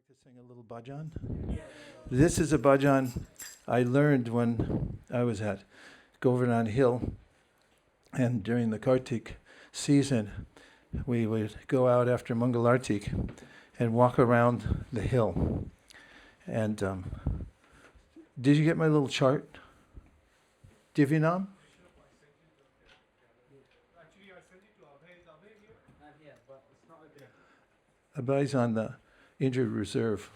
to sing a little bhajan? This is a bhajan I learned when I was at Govardhan Hill, and during the Kartik season, we would go out after Mangalartik and walk around the hill. And did you get my little chart? Divyanam? Actually, I sent it to Abhay. Is Abhay here? Not yet, but it's not open. Abhay's on the injured reserve.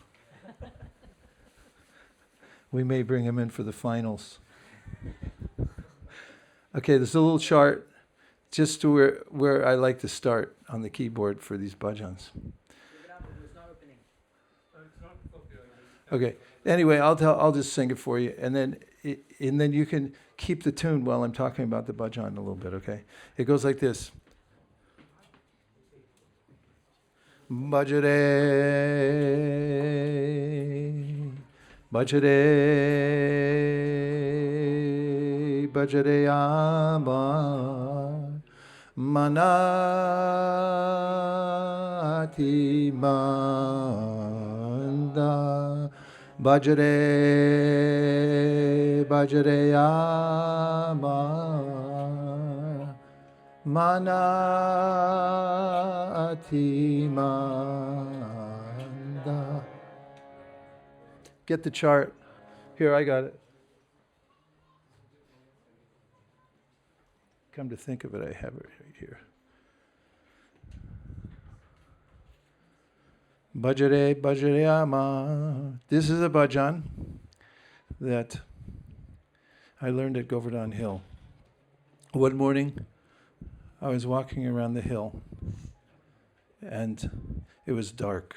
We may bring him in for the finals. Okay, there's a little chart just to where I like to start on the keyboard for these bhajans. It's not opening. It's not okay. Okay. Anyway, I'll just sing it for you, and then you can keep the tune while I'm talking about the bhajan a little bit. Okay. It goes like this. Bhajare, bhajare, bhajare amar manati manda. Bhajare, bhajare amar manati manda. Get the chart. Here, I got it. Come to think of it, I have it right here. Bhajare, bhajare ama. This is a bhajan that I learned at Govardhan Hill. One morning, I was walking around the hill, and it was dark.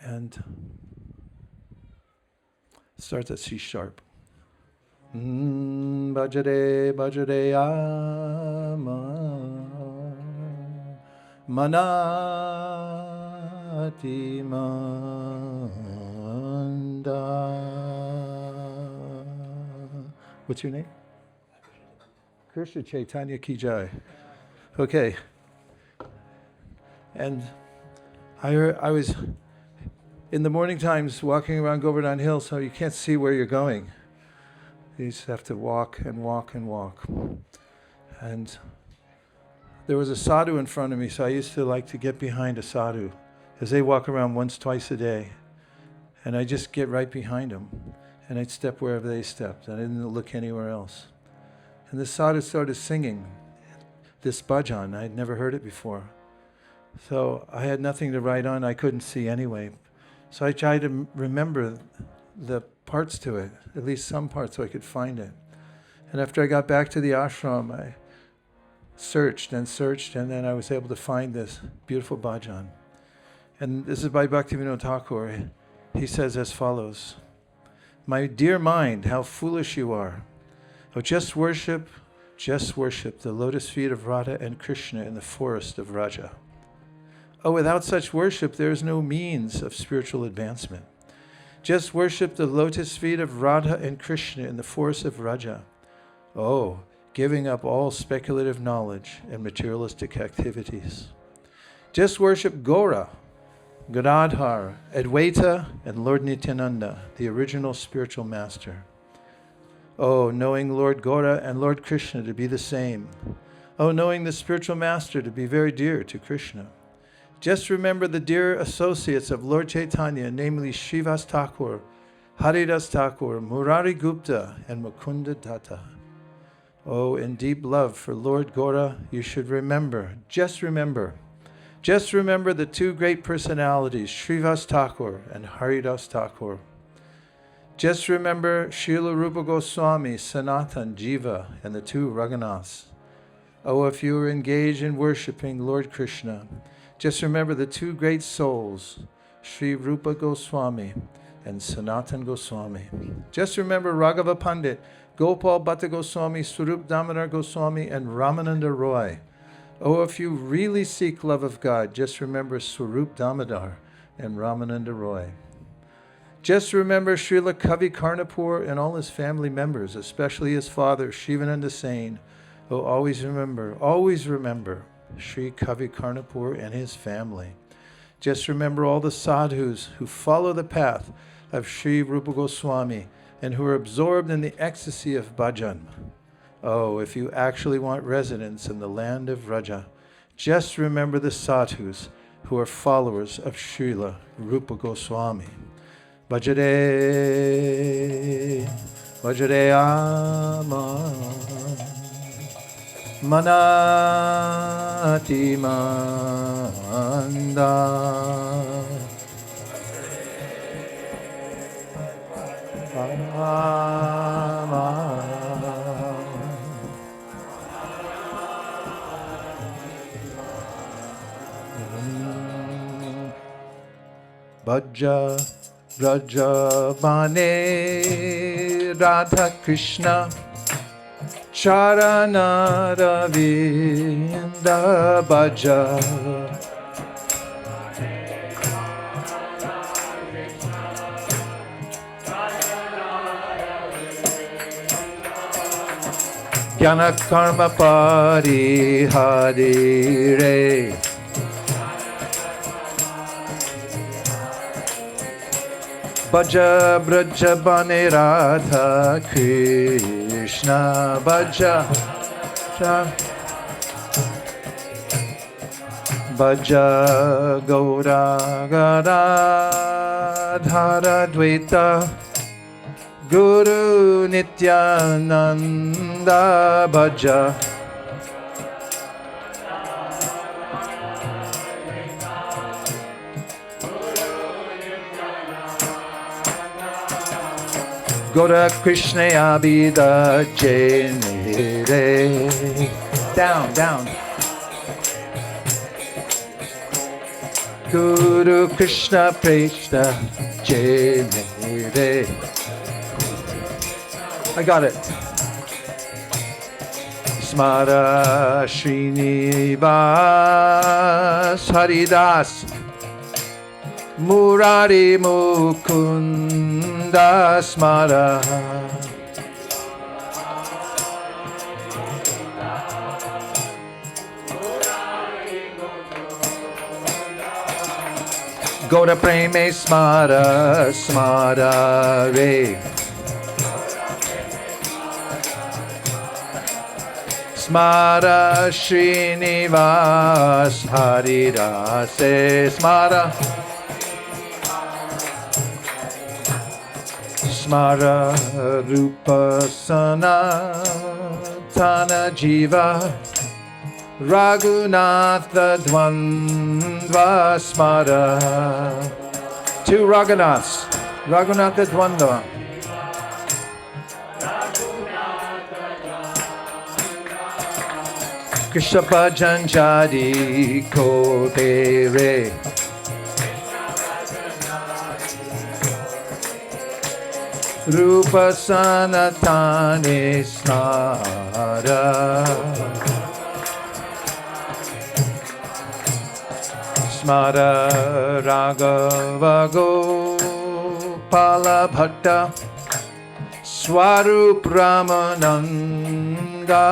And it starts at C sharp. Bhajare, bhajare ama. Manati manda. What's your name? Krishna Chaitanya Ki Jai. Okay. And I was in the morning times walking around Govardhan Hill, so you can't see where you're going. You just have to walk and walk and walk. And there was a sadhu in front of me, so I used to like to get behind a sadhu, as they walk around once, twice a day. And I just get right behind them, and I'd step wherever they stepped, and I didn't look anywhere else. And the sadhu started singing this bhajan. I had never heard it before. So I had nothing to write on. I couldn't see anyway. So I tried to remember the parts to it, at least some parts, so I could find it. And after I got back to the ashram, I searched, and then I was able to find this beautiful bhajan. And this is by Bhaktivinoda Thakur. He says as follows: "My dear mind, how foolish you are. Oh, just worship the lotus feet of Radha and Krishna in the forest of Raja. Oh, without such worship, there is no means of spiritual advancement. Just worship the lotus feet of Radha and Krishna in the forest of Raja. Oh, giving up all speculative knowledge and materialistic activities. Just worship Gaura, Gadadhar, Advaita, and Lord Nityananda, the original spiritual master. Oh, knowing Lord Gaura and Lord Krishna to be the same. Oh, knowing the spiritual master to be very dear to Krishna. Just remember the dear associates of Lord Chaitanya, namely Srivas Thakur, Haridas Thakur, Murari Gupta, and Mukunda Datta. Oh, in deep love for Lord Gaura, you should remember the two great personalities, Srivas Thakur and Haridas Thakur. Just remember Srila Rupa Goswami, Sanatan, Jiva, and the two Raghunaths. Oh, if you are engaged in worshipping Lord Krishna, just remember the two great souls, Sri Rupa Goswami and Sanatan Goswami. Just remember Raghava Pandit, Gopal Bhatta Goswami, Swarup Damodar Goswami, and Ramananda Roy. Oh, if you really seek love of God, just remember Swarup Damodar and Ramananda Roy. Just remember Srila Kavi Karnapur and all his family members, especially his father, Shivananda Sain. Oh, always remember Sri Kavi Karnapur and his family. Just remember all the sadhus who follow the path of Sri Rupa Goswami and who are absorbed in the ecstasy of bhajan. Oh, if you actually want residence in the land of Vraja, just remember the sadhus who are followers of Srila Rupa Goswami. Bhajare, Bhajare Ama, Manati Manda. Bhaja Raja Bane Radha Krishna Charana Ravinda Bhaja Jnana Karma Pariharire Bhaja Braja Bane Radha Krishna Bhaja Bhaja Gaura Gadadhara Dvaita Guru Nityananda Bhaja Gora Krishna Abhida Jenere. Down, down. Guru Krishna Preshna Jenere. I got it. Smara Srinivas Haridas Murari Mukunda Smara Goda Preme Smara Smara Re Smara Srinivas Haridase Smara Smara Rupa Sanatana Jiva Raghunatha Dvandva Smara. Two Raghunaths. Raghunatha Dvandva. Krishna Bhajan Jadi Kote Re. Rupa Sanatane Smara. Smara Raghava Gopala Bhatta Swarup Ramananda.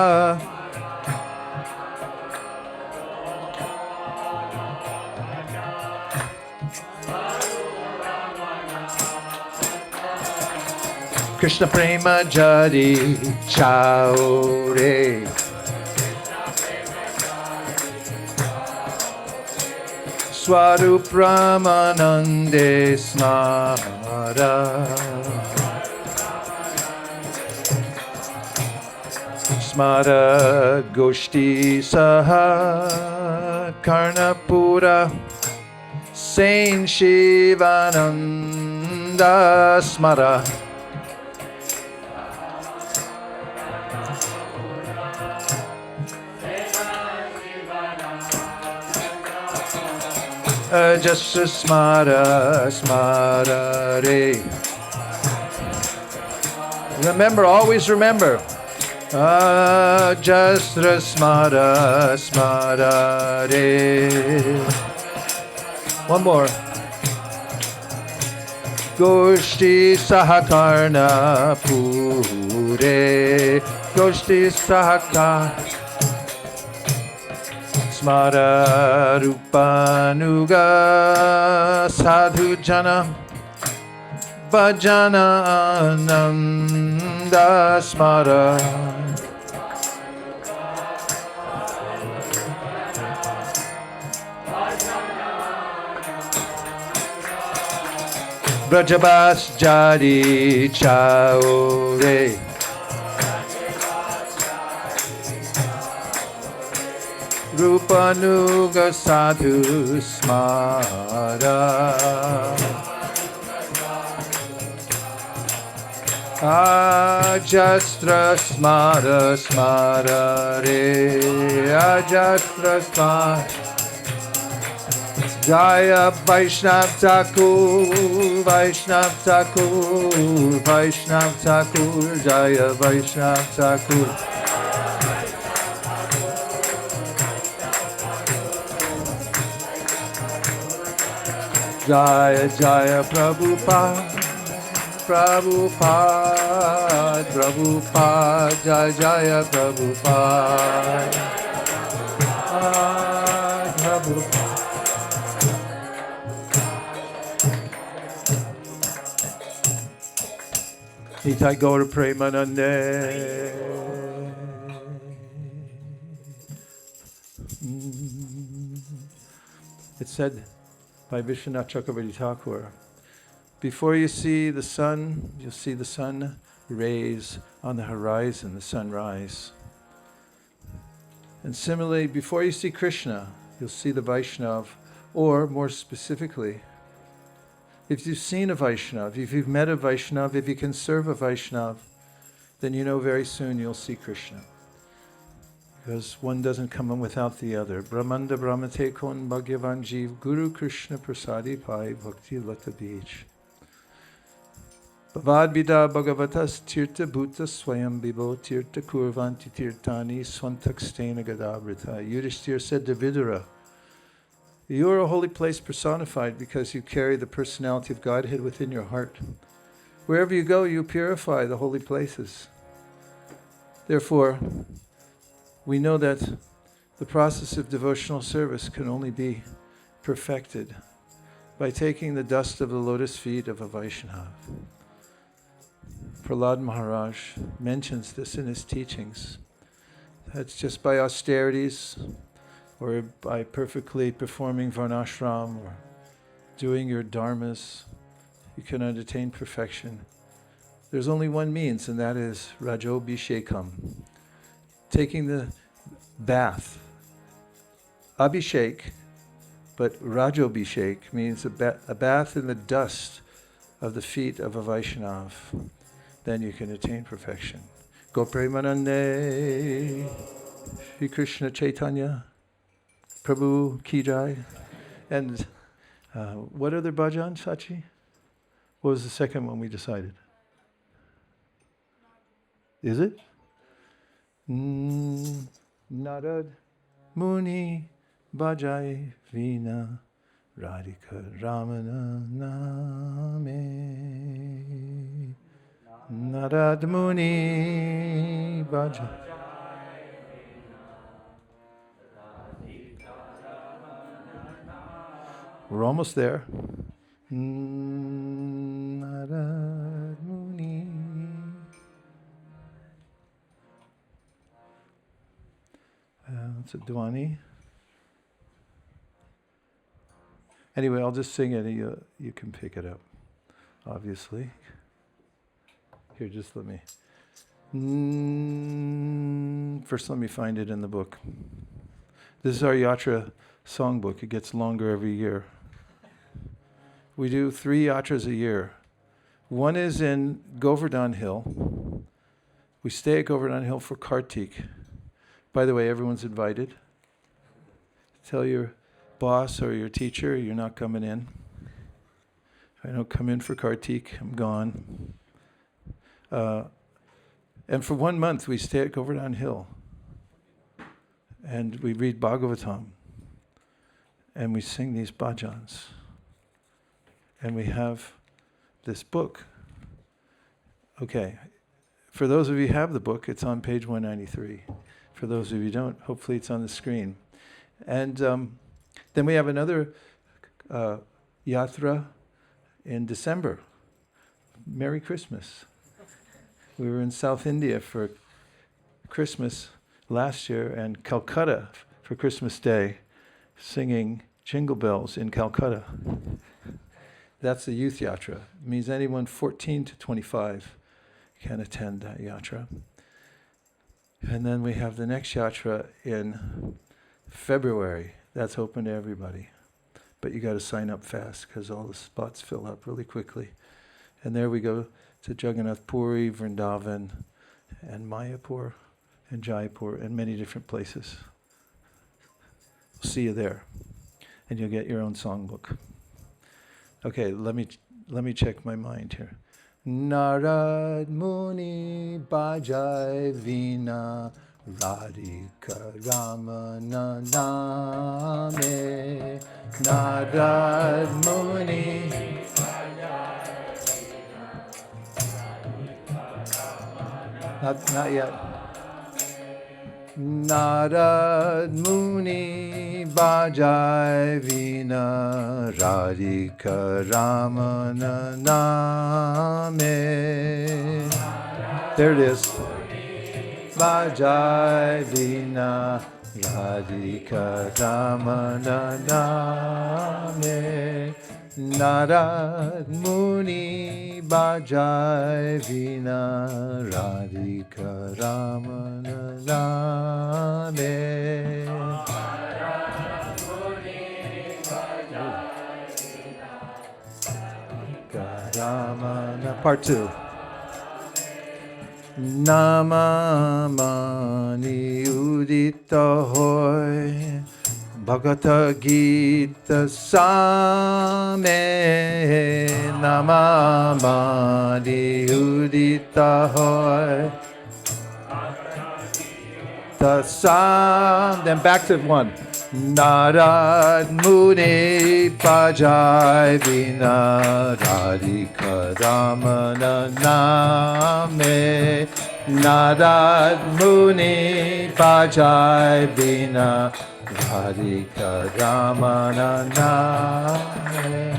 Krishna Prema Jari Chaure. Swarup Ramanande Smara. Smara Goshti Saha Karnapura Sain Shivananda Smara. Just Smara Smara Re. Remember, always remember. Just Smara Smara Re. One more. Goshti Sahakarna Pure. Goshti Sahaka Smara Rupanuga Sadhu Jana Bhajana Ananda Smara Brajabas Jari Chaure Rupanuga Sadhu Smara Ajastra Smara Smara Re Ajastra Smara Jaya Vaishnav Thakur Vaishnav Thakur Vaishnav Thakur Jaya Vaishnav Thakur Jaya Jaya Prabhupada Prabhupada Prabhupada Jaya Jaya Prabhupada Prabhupada Nitai Gaura Premanande. It's said by Vishwanath Chakravarti Thakur, before you see the sun, you'll see the sun rays on the horizon, the sunrise. And similarly, before you see Krishna, you'll see the Vaishnav, or more specifically, if you've seen a Vaishnav, if you've met a Vaishnav, if you can serve a Vaishnav, then you know very soon you'll see Krishna. Because one doesn't come in without the other. Brahmanda Brahmate Kon Bhagavan Jeev Guru Krishna Prasadi Pai Bhakti Lata Beach. Bhavad Vida Bhagavatas Tirtha Bhuta Swayam Bibo Tirtha Kurvanti Tirtani Swantakstena Gadabrita. Yudhishthira said to Vidura, you are a holy place personified because you carry the personality of Godhead within your heart. Wherever you go, you purify the holy places. Therefore, we know that the process of devotional service can only be perfected by taking the dust of the lotus feet of a Vaishnava. Prahlad Maharaj mentions this in his teachings. That's just by austerities, or by perfectly performing varnashram, or doing your dharmas, you can attain perfection. There's only one means, and that is Rajobhishekam. Taking the bath. Abhishek, but Rajobhishek means a bath in the dust of the feet of a Vaishnav. Then you can attain perfection. Go Premanande, Shri Krishna Chaitanya, Prabhu Ki Jai. And what other bhajan, Sachi? What was the second one we decided? Is it? Narad Muni Bhajai Vina Radhika Ramana Name. Narad Muni Bhajai. We're almost there. Narad Muni. It's a Dwani. Anyway, I'll just sing it and you can pick it up, obviously. Here, just let me. First, let me find it in the book. This is our Yatra songbook. It gets longer every year. We do 3 yatras a year. One is in Govardhan Hill. We stay at Govardhan Hill for Kartik. By the way, everyone's invited. Tell your boss or your teacher you're not coming in. If I don't come in for Kartik, I'm gone. And for 1 month, we stay at Govardhan Hill. And we read Bhagavatam. And we sing these bhajans. And we have this book. Okay. For those of you who have the book, it's on page 193. For those of you who don't, hopefully it's on the screen. And then we have another yatra in December. Merry Christmas. We were in South India for Christmas last year and Calcutta for Christmas Day, singing Jingle Bells in Calcutta. That's the youth yatra. It means anyone 14 to 25 can attend that yatra. And then we have the next yatra in February. That's open to everybody. But you got to sign up fast because all the spots fill up really quickly. And there we go to Jagannath Puri, Vrindavan, and Mayapur, and Jaipur, and many different places. We'll see you there. And you'll get your own songbook. Okay, let me check my mind here. Narad Muni Bajai Vina Radhika Ramana Name. Narad Muni Not yet. Narad Muni Bajai Vina Radhika Ramana Name. There it is. Bajai Vina Radhika Ramana Name. Narad Muni Bajai Vina Radhika Ramana Name. Ramana. Part 2. Namamani Udita Hoy Bhagata Gita Same. Namamani Udita Hoy the Sam. Then back to 1. Narad Muni Bajai Vina Radhika Ramana Name. Narad Muni Bajai Vina Radhika Ramana Name.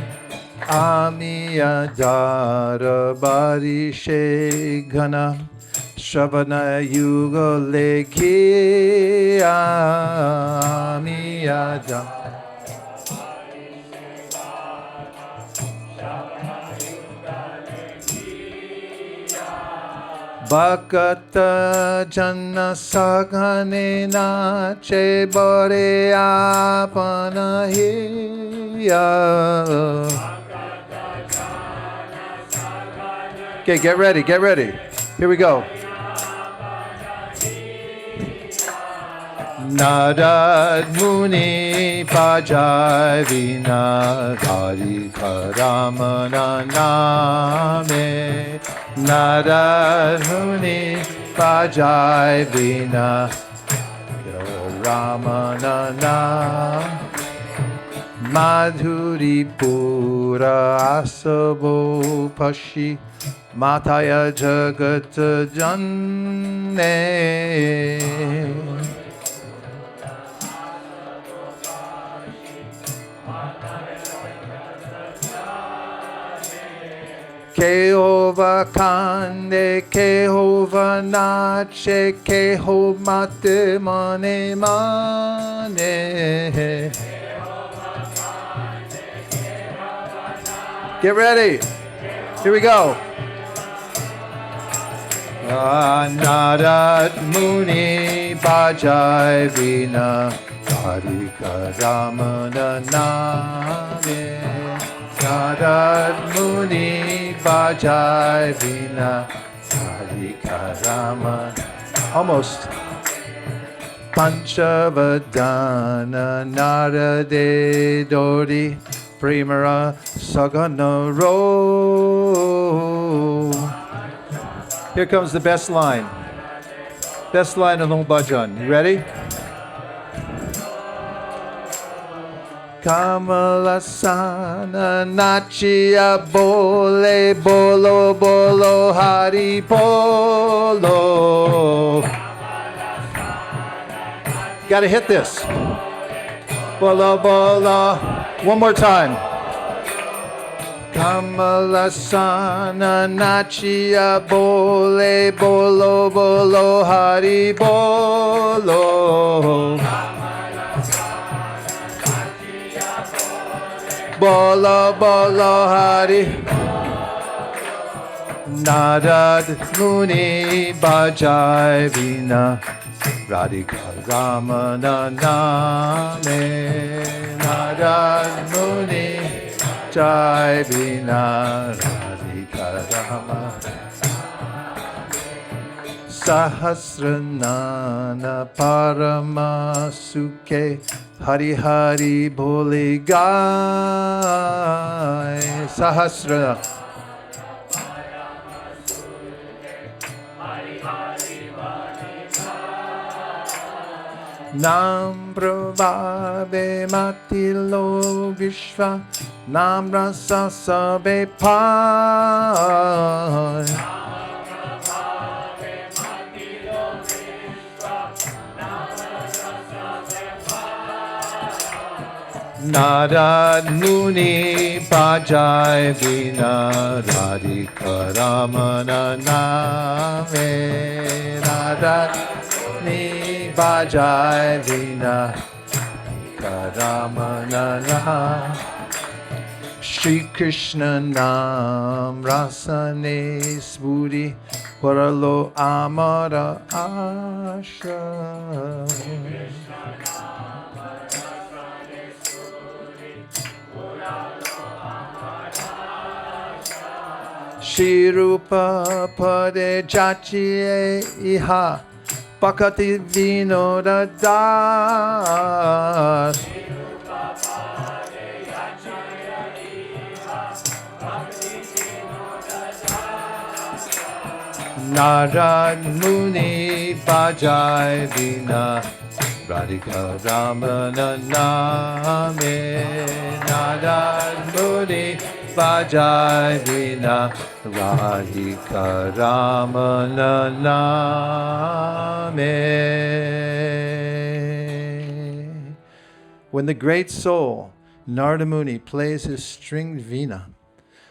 Amiyadara Barishe Ghana Shavana Yuga Lekhi Amiyada Bhakata Janna Sagane Nache Bore Apana Hiya. Okay, get ready, get ready. Here we go. Narad Muni Bajai Vina Radhika Ramana Name. Narad Muni Bajai Vina Ramana Name. Madhuri Pura Asabo Pashi Mataya Jagat Janne. Kehova Kande, Kehova Nache, Kehova Mate Mane Mane. Get ready. Here we go. Narad Muni Bajai Vina Radhika Ramana Name. Narad Muni Bajai Vina Radhika Ramana. Almost. Panchavadana Narade Dori Primara Sagana Ro. Here comes the best line. Best line of the whole bhajan. You ready? Kamalasana Nachia Bole Bolo Bolo Hari Polo. Gotta hit this. Bola bola. One more time. Kamalasana Nachia Bole Bolo Bolo Hari Bolo. Bolo Bolo Hari. Narad Muni Bajai Vina Radhika Ramana Name. Narad Muni Jai Vina Radhika Rama Sahasranana Parama Sukhe Hari Hari Bole Gai Sahasra Nam Prabhave Matilo Vishwa Nam Rasa Sabe Pai Narad Muni Bajai Vina Radhika Ramana Name Narad Muni Bajai Vina Radhika Ramana Shri Krishna Nam Rasane Smuri Varalo Amara Asha Shri Rupa Pade Jachi Iha Bhakati Vinoda Das Narad Muni Bajai Vina Radhika Ramana Name Narad Muni Bajai Vina Radhika Ramana Name. When the great soul Narada Muni plays his stringed veena,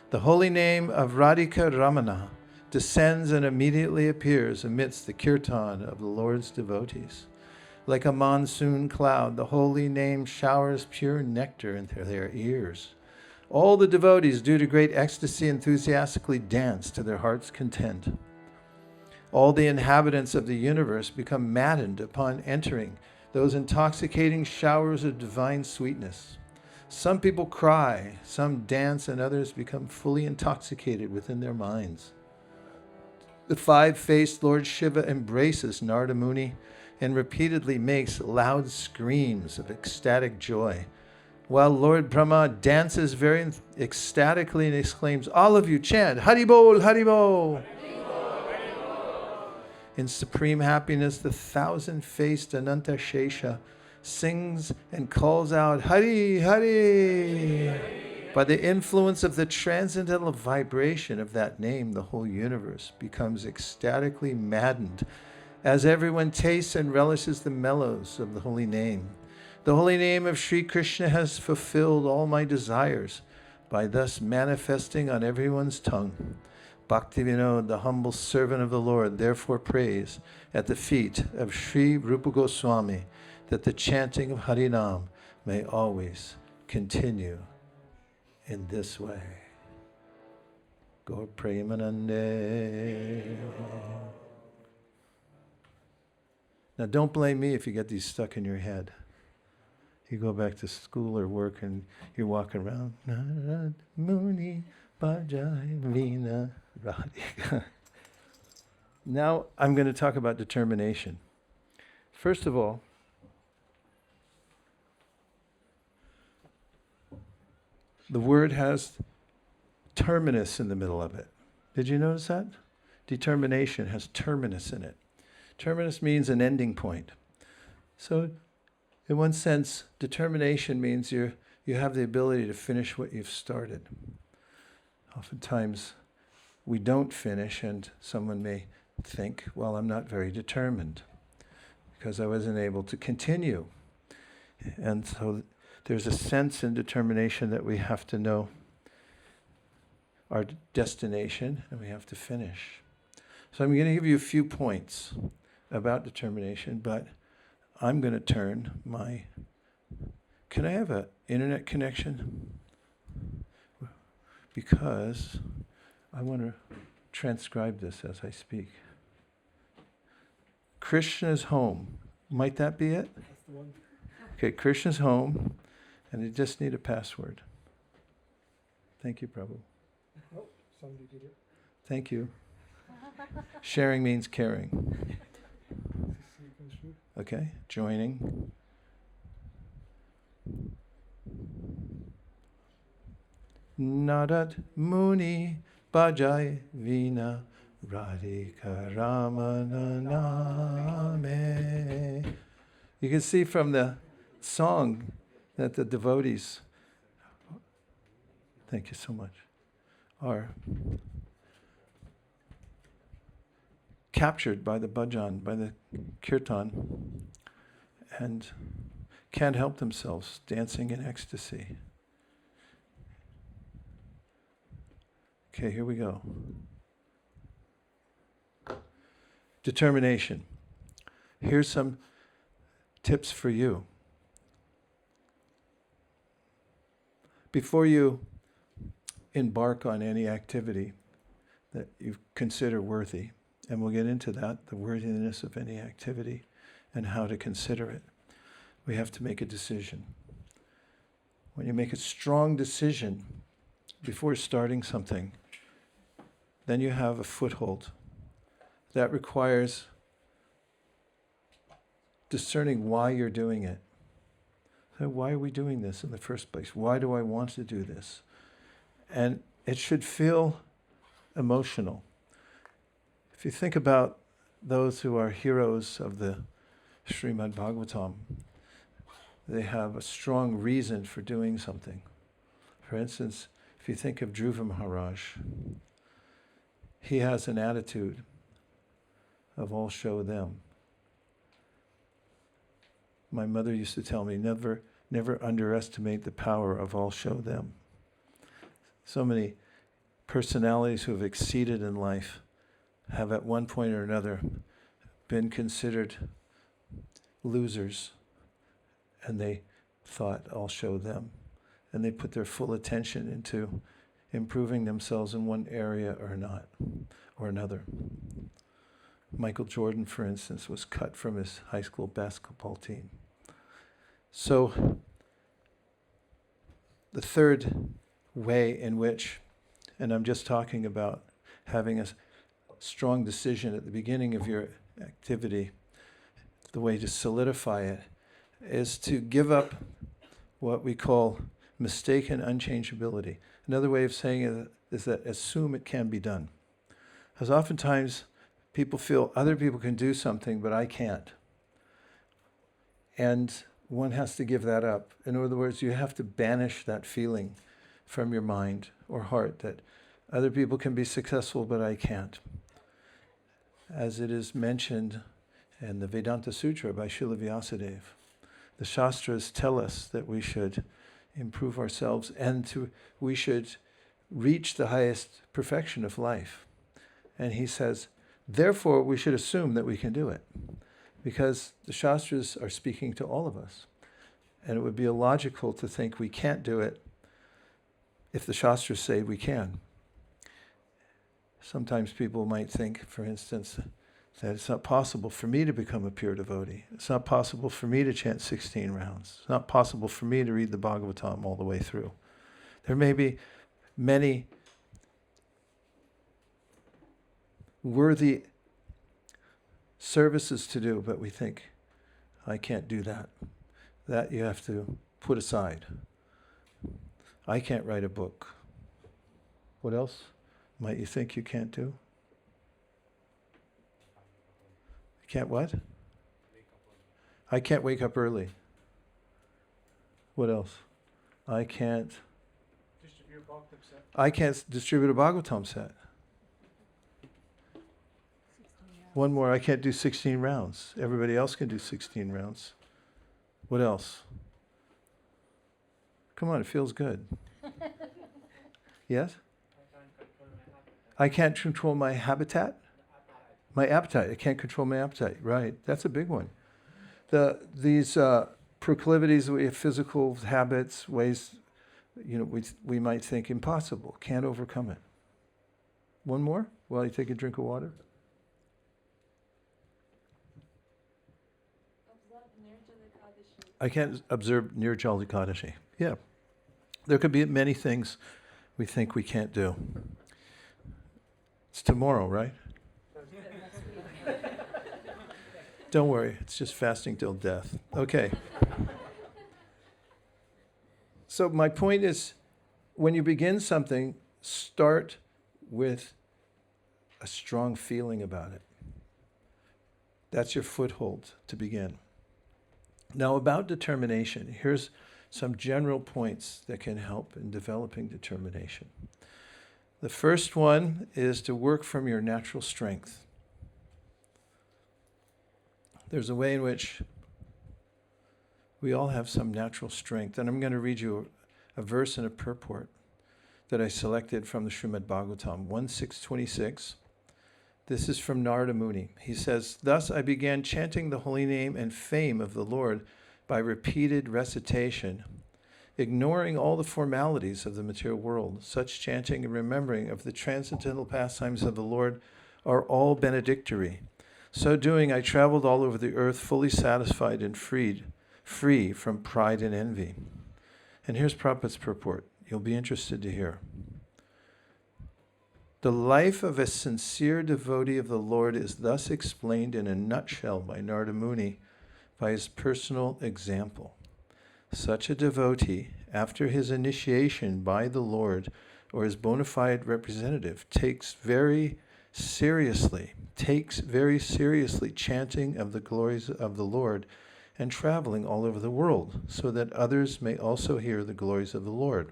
the holy name of Radhika Ramana descends and immediately appears amidst the kirtan of the Lord's devotees. Like a monsoon cloud, the holy name showers pure nectar into their ears. All the devotees, due to great ecstasy, enthusiastically dance to their heart's content. All the inhabitants of the universe become maddened upon entering those intoxicating showers of divine sweetness. Some people cry, some dance, and others become fully intoxicated within their minds. The five-faced Lord Shiva embraces Narada Muni and repeatedly makes loud screams of ecstatic joy, while Lord Brahma dances very ecstatically and exclaims, "All of you chant, Hari Bol, Hari Bol." In supreme happiness, the thousand-faced Ananta Shesha sings and calls out, "Hari, Hari." By the influence of the transcendental vibration of that name, the whole universe becomes ecstatically maddened as everyone tastes and relishes the mellows of the holy name. The holy name of Sri Krishna has fulfilled all my desires by thus manifesting on everyone's tongue. Bhaktivinoda, the humble servant of the Lord, therefore prays at the feet of Sri Rupa Goswami that the chanting of Harinam may always continue in this way. Gaur Premanande. Now don't blame me if you get these stuck in your head. You go back to school or work and you're walking around. Narad Muni Bajai Vina Radhika. Now I'm going to talk about determination. First of all, the word has terminus in the middle of it. Did you notice that? Determination has terminus in it. Terminus means an ending point. So in one sense, determination means you have the ability to finish what you've started. Oftentimes, we don't finish, and someone may think, well, I'm not very determined because I wasn't able to continue. And so there's a sense and determination that we have to know our destination and we have to finish. So I'm going to give you a few points about determination, but I'm going to turn my... Can I have an internet connection? Because I want to transcribe this as I speak. Krishna's home. Might that be it? That's the one. Okay, Krishna's home, and you just need a password. Thank you, Prabhu. Oh, somebody did it. Thank you. Sharing means caring. See it goes through. Okay, joining. Nadat Muni Bajai Vina Radhika Ramana Name. You can see from the song that the devotees, thank you so much, are captured by the bhajan, by the kirtan, and can't help themselves, dancing in ecstasy. Okay, here we go. Determination. Here's some tips for you. Before you embark on any activity that you consider worthy, and we'll get into that, the worthiness of any activity and how to consider it, we have to make a decision. When you make a strong decision before starting something, then you have a foothold. That requires discerning why you're doing it. So why are we doing this in the first place? Why do I want to do this? And it should feel emotional. If you think about those who are heroes of the Srimad Bhagavatam, they have a strong reason for doing something. For instance, if you think of Dhruva Maharaj, he has an attitude of all show them. My mother used to tell me, never underestimate the power of all show them. So many personalities who have exceeded in life have at one point or another been considered losers, and they thought, I'll show them. And they put their full attention into improving themselves in one area or not, or another. Michael Jordan, for instance, was cut from his high school basketball team. So the third way in which, and I'm just talking about having a strong decision at the beginning of your activity, the way to solidify it is to give up what we call mistaken unchangeability. Another way of saying it is that assume it can be done. Because oftentimes people feel other people can do something, but I can't. And one has to give that up. In other words, you have to banish that feeling from your mind or heart that other people can be successful, but I can't. As it is mentioned in the Vedanta Sutra by Srila Vyasadeva, the Shastras tell us that we should improve ourselves and we should reach the highest perfection of life. And he says, therefore, we should assume that we can do it, because the Shastras are speaking to all of us. And it would be illogical to think we can't do it if the Shastras say we can. Sometimes people might think, for instance, that it's not possible for me to become a pure devotee. It's not possible for me to chant 16 rounds. It's not possible for me to read the Bhagavatam all the way through. There may be many worthy services to do, but we think, I can't do that. That you have to put aside. I can't write a book. What else might you think you can't do? You can't what? I can't wake up early. What else? I can't distribute a Bhagavatam set. One more, I can't do 16 rounds. Everybody else can do 16 rounds. What else? Come on, it feels good. Yes? I can't control my habitat? My appetite. I can't control my appetite. Right. That's a big one. These proclivities, we have physical habits, ways, we might think impossible. Can't overcome it. One more while you take a drink of water. I can't observe Nirjal Ekadashi. Yeah. There could be many things we think we can't do. It's tomorrow, right? Don't worry, it's just fasting till death. Okay. So my point is, when you begin something, start with a strong feeling about it. That's your foothold to begin. Now, about determination, here's some general points that can help in developing determination. The first one is to work from your natural strength. There's a way in which we all have some natural strength, and I'm going to read you a verse and a purport that I selected from the Srimad Bhagavatam, 1.6.26. This is from Narada Muni. He says, "Thus I began chanting the holy name and fame of the Lord by repeated recitation, ignoring all the formalities of the material world. Such chanting and remembering of the transcendental pastimes of the Lord are all benedictory. So doing, I traveled all over the earth, fully satisfied and free from pride and envy." And here's Prabhupada's purport. You'll be interested to hear. The life of a sincere devotee of the Lord is thus explained in a nutshell by Narada Muni by his personal example. Such a devotee, after his initiation by the Lord or his bona fide representative, takes very seriously chanting of the glories of the Lord and traveling all over the world, so that others may also hear the glories of the Lord.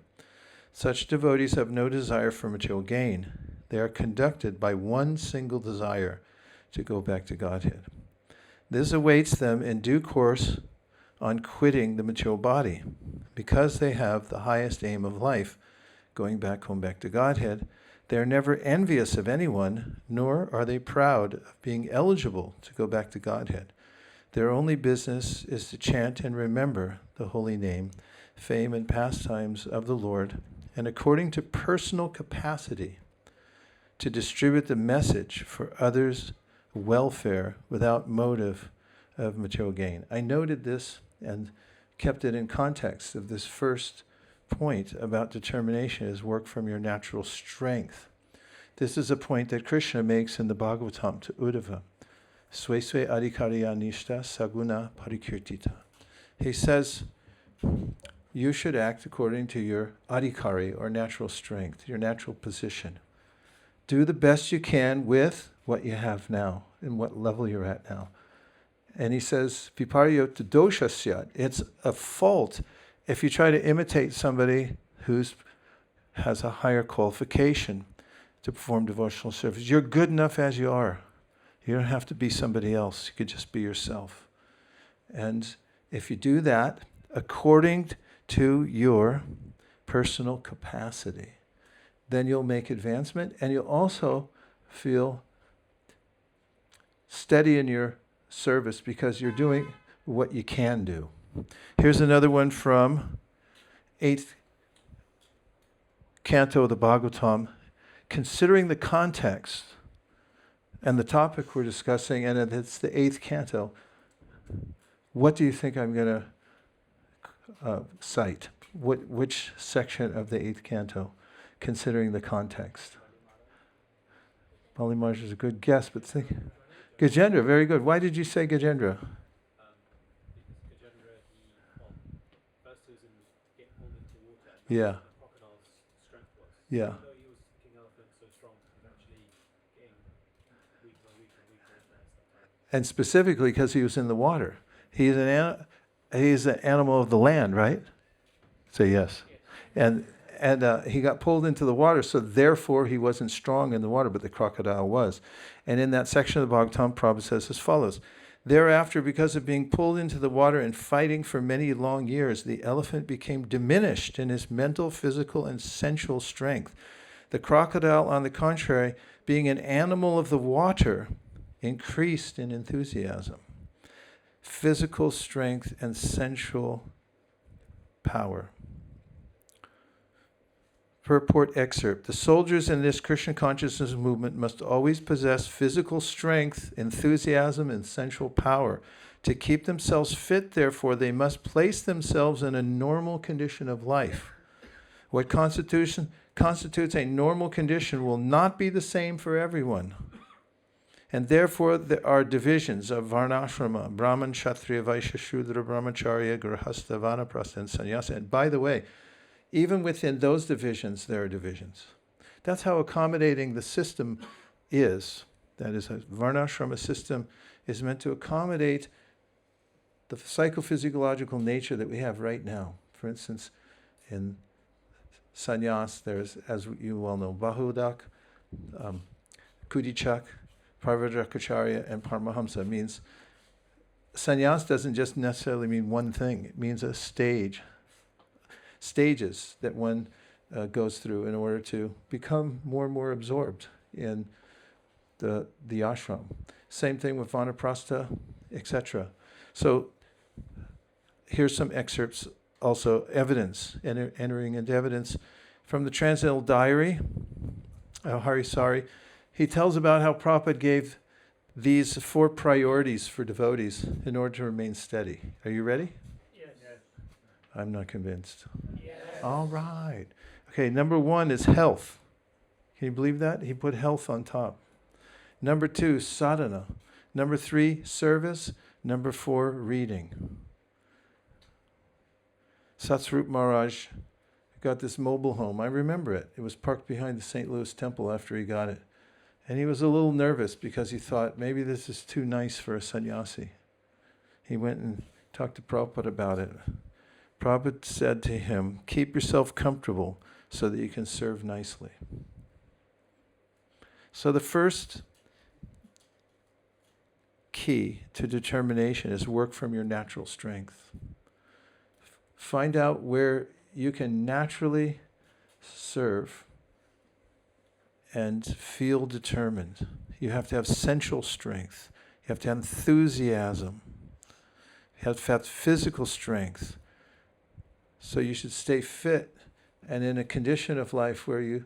Such devotees have no desire for material gain. They are conducted by one single desire, to go back to Godhead. This awaits them in due course on quitting the material body. Because they have the highest aim of life, going back home back to Godhead, they are never envious of anyone, nor are they proud of being eligible to go back to Godhead. Their only business is to chant and remember the holy name, fame and pastimes of the Lord, and according to personal capacity, to distribute the message for others' welfare without motive of material gain. I noted this and kept it in context of this first point about determination is work from your natural strength. This is a point that Krishna makes in the Bhagavatam to Uddhava. Swe swe adhikariya nishta saguna parikirtita. He says, you should act according to your adhikari, or natural strength, your natural position. Do the best you can with what you have now and what level you're at now. And he says, viparyot doshasyat. It's a fault if you try to imitate somebody who has a higher qualification to perform devotional service. You're good enough as you are. You don't have to be somebody else. You could just be yourself. And if you do that according to your personal capacity, then you'll make advancement, and you'll also feel steady in your service because you're doing what you can do. Here's another one from 8th canto of the Bhagavatam. Considering the context and the topic we're discussing, and it's the 8th canto, what do you think I'm going to cite? Which section of the 8th canto, considering the context? Bali Maharaj is a good guess, but think... Gajendra, very good. Why did you say Gajendra? Yeah. Yeah. And specifically because he was in the water. He's an animal of the land, right? Say yes. And he got pulled into the water, so therefore he wasn't strong in the water, but the crocodile was. And in that section of the Bhagavatam, Prabhu says as follows: Thereafter, because of being pulled into the water and fighting for many long years, the elephant became diminished in his mental, physical, and sensual strength. The crocodile, on the contrary, being an animal of the water, increased in enthusiasm, physical strength, and sensual power. Purport excerpt. The soldiers in this Krishna consciousness movement must always possess physical strength, enthusiasm, and sensual power. To keep themselves fit, therefore, they must place themselves in a normal condition of life. What constitutes a normal condition will not be the same for everyone. And therefore, there are divisions of Varnashrama, Brahman, Kshatriya, Vaishya, Shudra, Brahmacharya, Grihastha, Vanaprastha, and Sannyasa. And by the way, even within those divisions, there are divisions. That's how accommodating the system is. That is, a Varnashrama system is meant to accommodate the psychophysiological nature that we have right now. For instance, in sannyas, there's, as you well know, Bahudak, Kudichak, Parvajrakacharya, and Paramahamsa. It means sannyas doesn't just necessarily mean one thing. It means a stages that one goes through in order to become more and more absorbed in the ashram. Same thing with Vanaprastha, etc. So here's some excerpts, also evidence, entering into evidence from the Transcendental Diary. Harisari, he tells about how Prabhupada gave these 4 priorities for devotees in order to remain steady. Are you ready? Yes. I'm not convinced. Yes. All right. Okay, number 1 is health. Can you believe that? He put health on top. Number 2, sadhana. Number 3, service. Number 4, reading. Satsvarup Maharaj got this mobile home. I remember it. It was parked behind the St. Louis temple after he got it. And he was a little nervous because he thought, maybe this is too nice for a sannyasi. He went and talked to Prabhupada about it. Prabhupada said to him, keep yourself comfortable so that you can serve nicely. So the first key to determination is work from your natural strength. Find out where you can naturally serve and feel determined. You have to have sensual strength. You have to have enthusiasm. You have to have physical strength. So you should stay fit and in a condition of life where you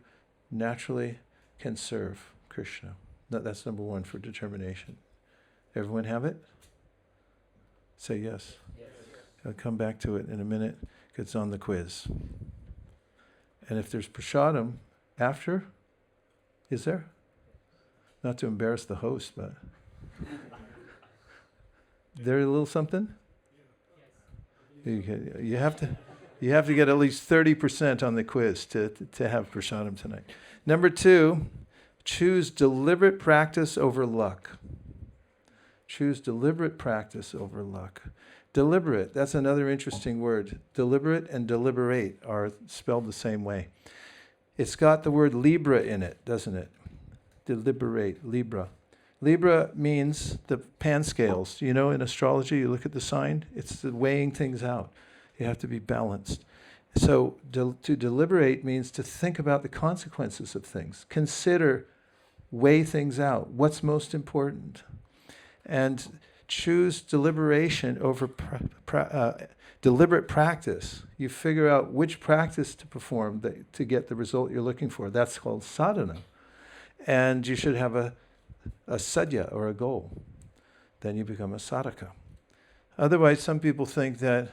naturally can serve Krishna. That's number 1 for determination. Everyone have it? Say yes. Yes. I'll come back to it in a minute because it's on the quiz. And if there's prasadam after, is there? Not to embarrass the host, but there a little something? You have to get at least 30% on the quiz to have prasadam tonight. Number 2, choose deliberate practice over luck. Choose deliberate practice over luck. Deliberate, that's another interesting word. Deliberate and deliberate are spelled the same way. It's got the word Libra in it, doesn't it? Deliberate, Libra. Libra means the pan scales. You know, in astrology, you look at the sign, it's the weighing things out. You have to be balanced. So to deliberate means to think about the consequences of things. Consider, weigh things out. What's most important? And choose deliberation over deliberate practice. You figure out which practice to perform to get the result you're looking for. That's called sadhana. And you should have a sadhya or a goal. Then you become a sadhaka. Otherwise, some people think that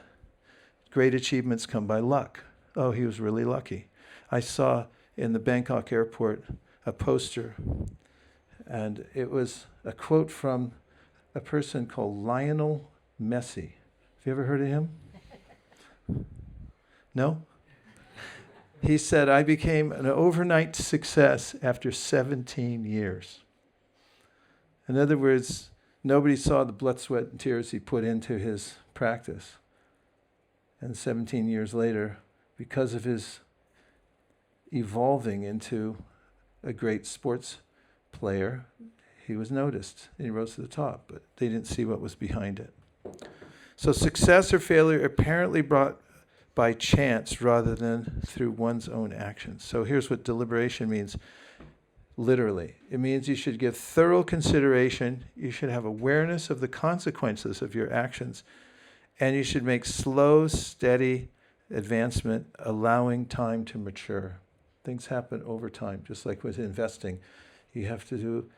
great achievements come by luck. Oh, he was really lucky. I saw in the Bangkok airport a poster, and it was a quote from a person called Lionel Messi. Have you ever heard of him? No? He said, I became an overnight success after 17 years. In other words, nobody saw the blood, sweat, and tears he put into his practice. And 17 years later, because of his evolving into a great sports player, he was noticed. And he rose to the top, but they didn't see what was behind it. So success or failure apparently brought by chance rather than through one's own actions. So here's what deliberation means. Literally, it means you should give thorough consideration, you should have awareness of the consequences of your actions, and you should make slow, steady advancement, allowing time to mature. Things happen over time, just like with investing. You have to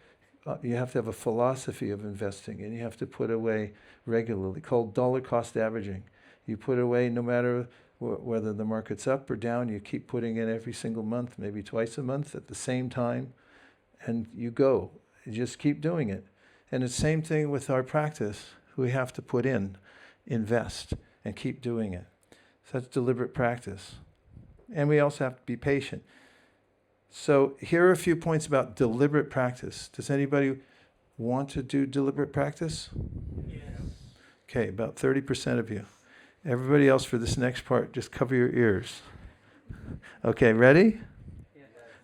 have a philosophy of investing, and you have to put away regularly, called dollar cost averaging. You put away no matter whether the market's up or down, you keep putting in every single month, maybe twice a month at the same time, and you go. You just keep doing it. And the same thing with our practice. We have to put in, invest, and keep doing it. So that's deliberate practice. And we also have to be patient. So here are a few points about deliberate practice. Does anybody want to do deliberate practice? Yes. Okay, about 30% of you. Everybody else for this next part, just cover your ears. Okay, ready?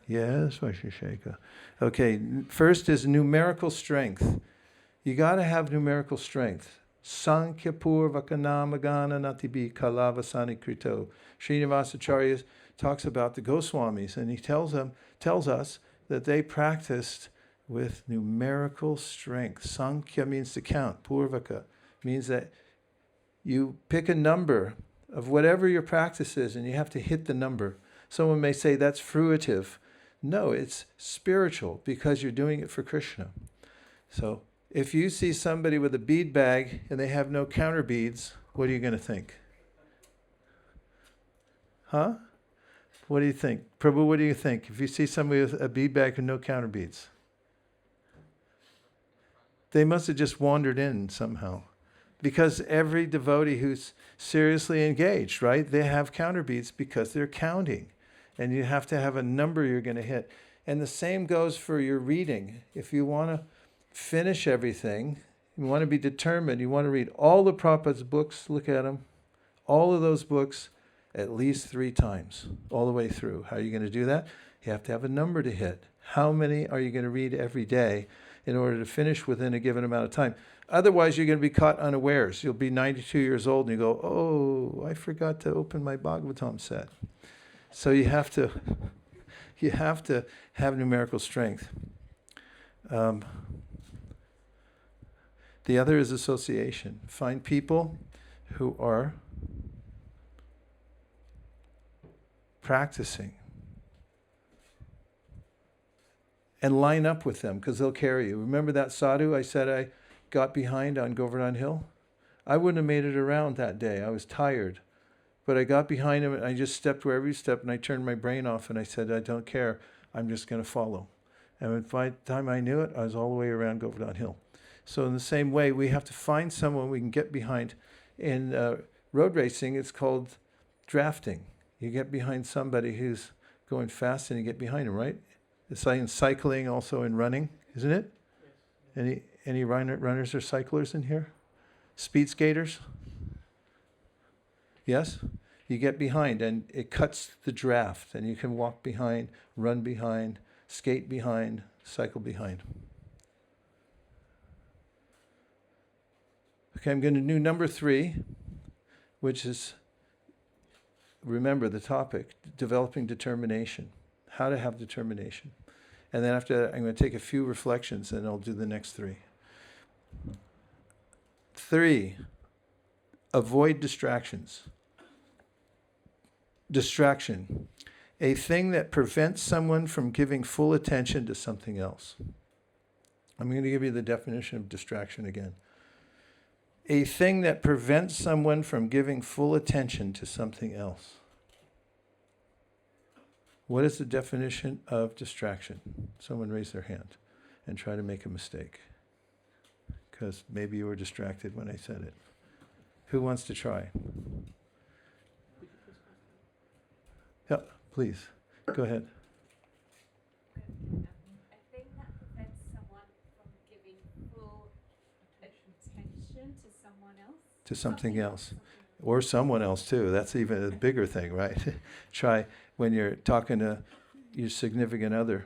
Yes, Vaisesika. Okay, first is numerical strength. You got to have numerical strength. Sankhya Purvakanamagana Natibi Kalavasani Krito. Srinivasacharya talks about the Goswamis, and he tells us that they practiced with numerical strength. Sankhya means to count. Purvaka means that you pick a number of whatever your practice is, and you have to hit the number. Someone may say that's fruitive. No, it's spiritual because you're doing it for Krishna. So if you see somebody with a bead bag and they have no counter beads, what are you going to think? Huh? What do you think? Prabhu, what do you think? If you see somebody with a bead bag and no counter beads, they must have just wandered in somehow. Because every devotee who's seriously engaged, right, they have counter beads because they're counting. And you have to have a number you're going to hit. And the same goes for your reading. If you want to finish everything, you want to be determined, you want to read all the Prabhupada's books, look at them, all of those books at least 3 times, all the way through. How are you going to do that? You have to have a number to hit. How many are you going to read every day in order to finish within a given amount of time? Otherwise, you're going to be caught unawares. You'll be 92 years old and you go, oh, I forgot to open my Bhagavatam set. So you have to have numerical strength. The other is association. Find people who are practicing and line up with them because they'll carry you. Remember that sadhu I said I got behind on Govardhan Hill? I wouldn't have made it around that day. I was tired. But I got behind him and I just stepped wherever he stepped and I turned my brain off and I said, I don't care. I'm just going to follow. And by the time I knew it, I was all the way around Govardhan Hill. So in the same way, we have to find someone we can get behind. In road racing, it's called drafting. You get behind somebody who's going fast and you get behind him, right? It's like in cycling, also in running, isn't it? Yes. Any runners or cyclers in here? Speed skaters? Yes? You get behind and it cuts the draft and you can walk behind, run behind, skate behind, cycle behind. Okay, I'm going to do number 3, which is, remember the topic, developing determination. How to have determination. And then after that, I'm going to take a few reflections and I'll do the next 3. 3, avoid distractions. Distraction, a thing that prevents someone from giving full attention to something else. I'm going to give you the definition of distraction again. A thing that prevents someone from giving full attention to something else. What is the definition of distraction? Someone raise their hand and try to make a mistake. Because maybe you were distracted when I said it. Who wants to try? Yeah, please. Go ahead. A thing that prevents someone from giving full attention to someone else. To something else. Or someone else too. That's even a bigger thing, right? Try when you're talking to your significant other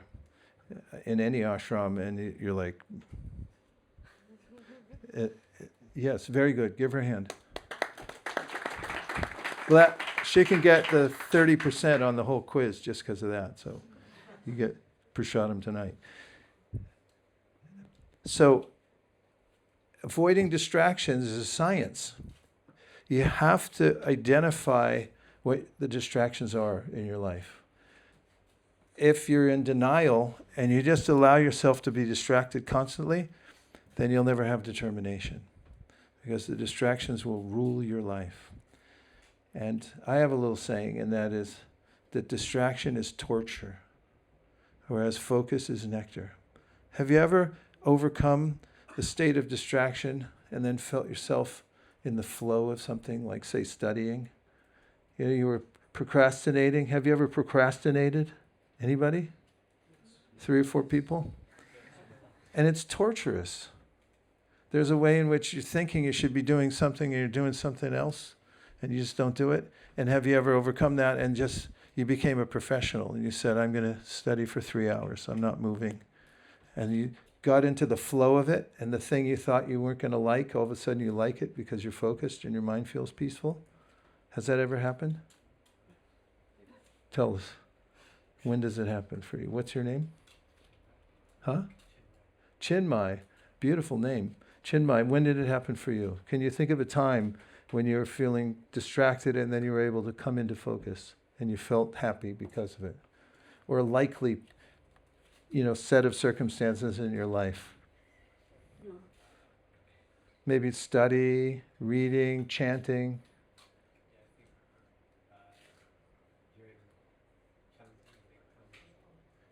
in any ashram, and you're like, yes, very good. Give her a hand. Well, she can get the 30% on the whole quiz just because of that. So you get prasadam tonight. So avoiding distractions is a science. You have to identify what the distractions are in your life. If you're in denial and you just allow yourself to be distracted constantly, then you'll never have determination, because the distractions will rule your life. And I have a little saying, and that is that distraction is torture, whereas focus is nectar. Have you ever overcome the state of distraction and then felt yourself in the flow of something, like, say, studying? You know, you were procrastinating. Have you ever procrastinated? Anybody? 3 or 4 people? And it's torturous. There's a way in which you're thinking you should be doing something and you're doing something else, and you just don't do it. And have you ever overcome that and just, you became a professional and you said, I'm going to study for 3 hours. I'm not moving. And you got into the flow of it, and the thing you thought you weren't going to like, all of a sudden you like it because you're focused and your mind feels peaceful. Has that ever happened? Tell us. When does it happen for you? What's your name? Huh? Chinmay. Beautiful name. Chinmay, when did it happen for you? Can you think of a time when you were feeling distracted and then you were able to come into focus and you felt happy because of it? Or a likely, set of circumstances in your life? Maybe study, reading, chanting.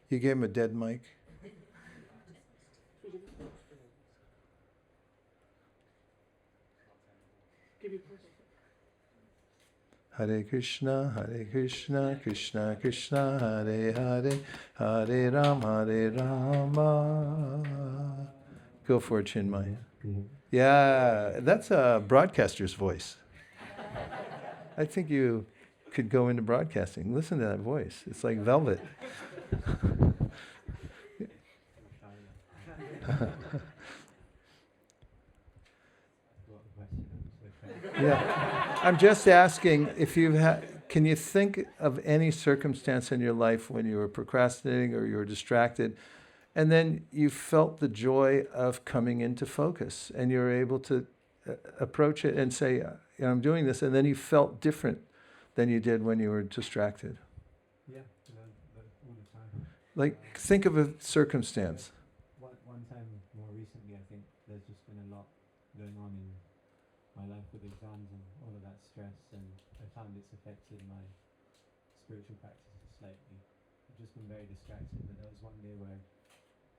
You gave him a dead mic. Hare Krishna, Krishna Krishna, Hare Hare, Hare Rama. Go for it, Chinmay. Yeah, that's a broadcaster's voice. I think you could go into broadcasting. Listen to that voice. It's like velvet. Yeah, I'm just asking if can you think of any circumstance in your life when you were procrastinating or you were distracted, and then you felt the joy of coming into focus, and you were able to approach it and say, I'm doing this, and then you felt different than you did when you were distracted? Yeah, all the time. Like, think of a circumstance. One time more recently, I think there's just been a lot going on in my life with exams and all of that stress, and I found it's affected my spiritual practices slightly. I've just been very distracted, but there was one day where I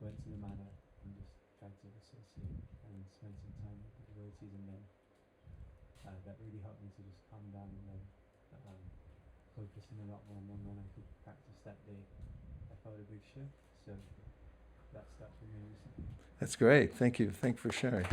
went to the manor and just tried to associate and spend some time with the devotees, and then that really helped me to just calm down and then focus in a lot more, and then when I could practice that day, I felt a big shift. So that's that for me recently. That's great. Thank you. Thank you for sharing.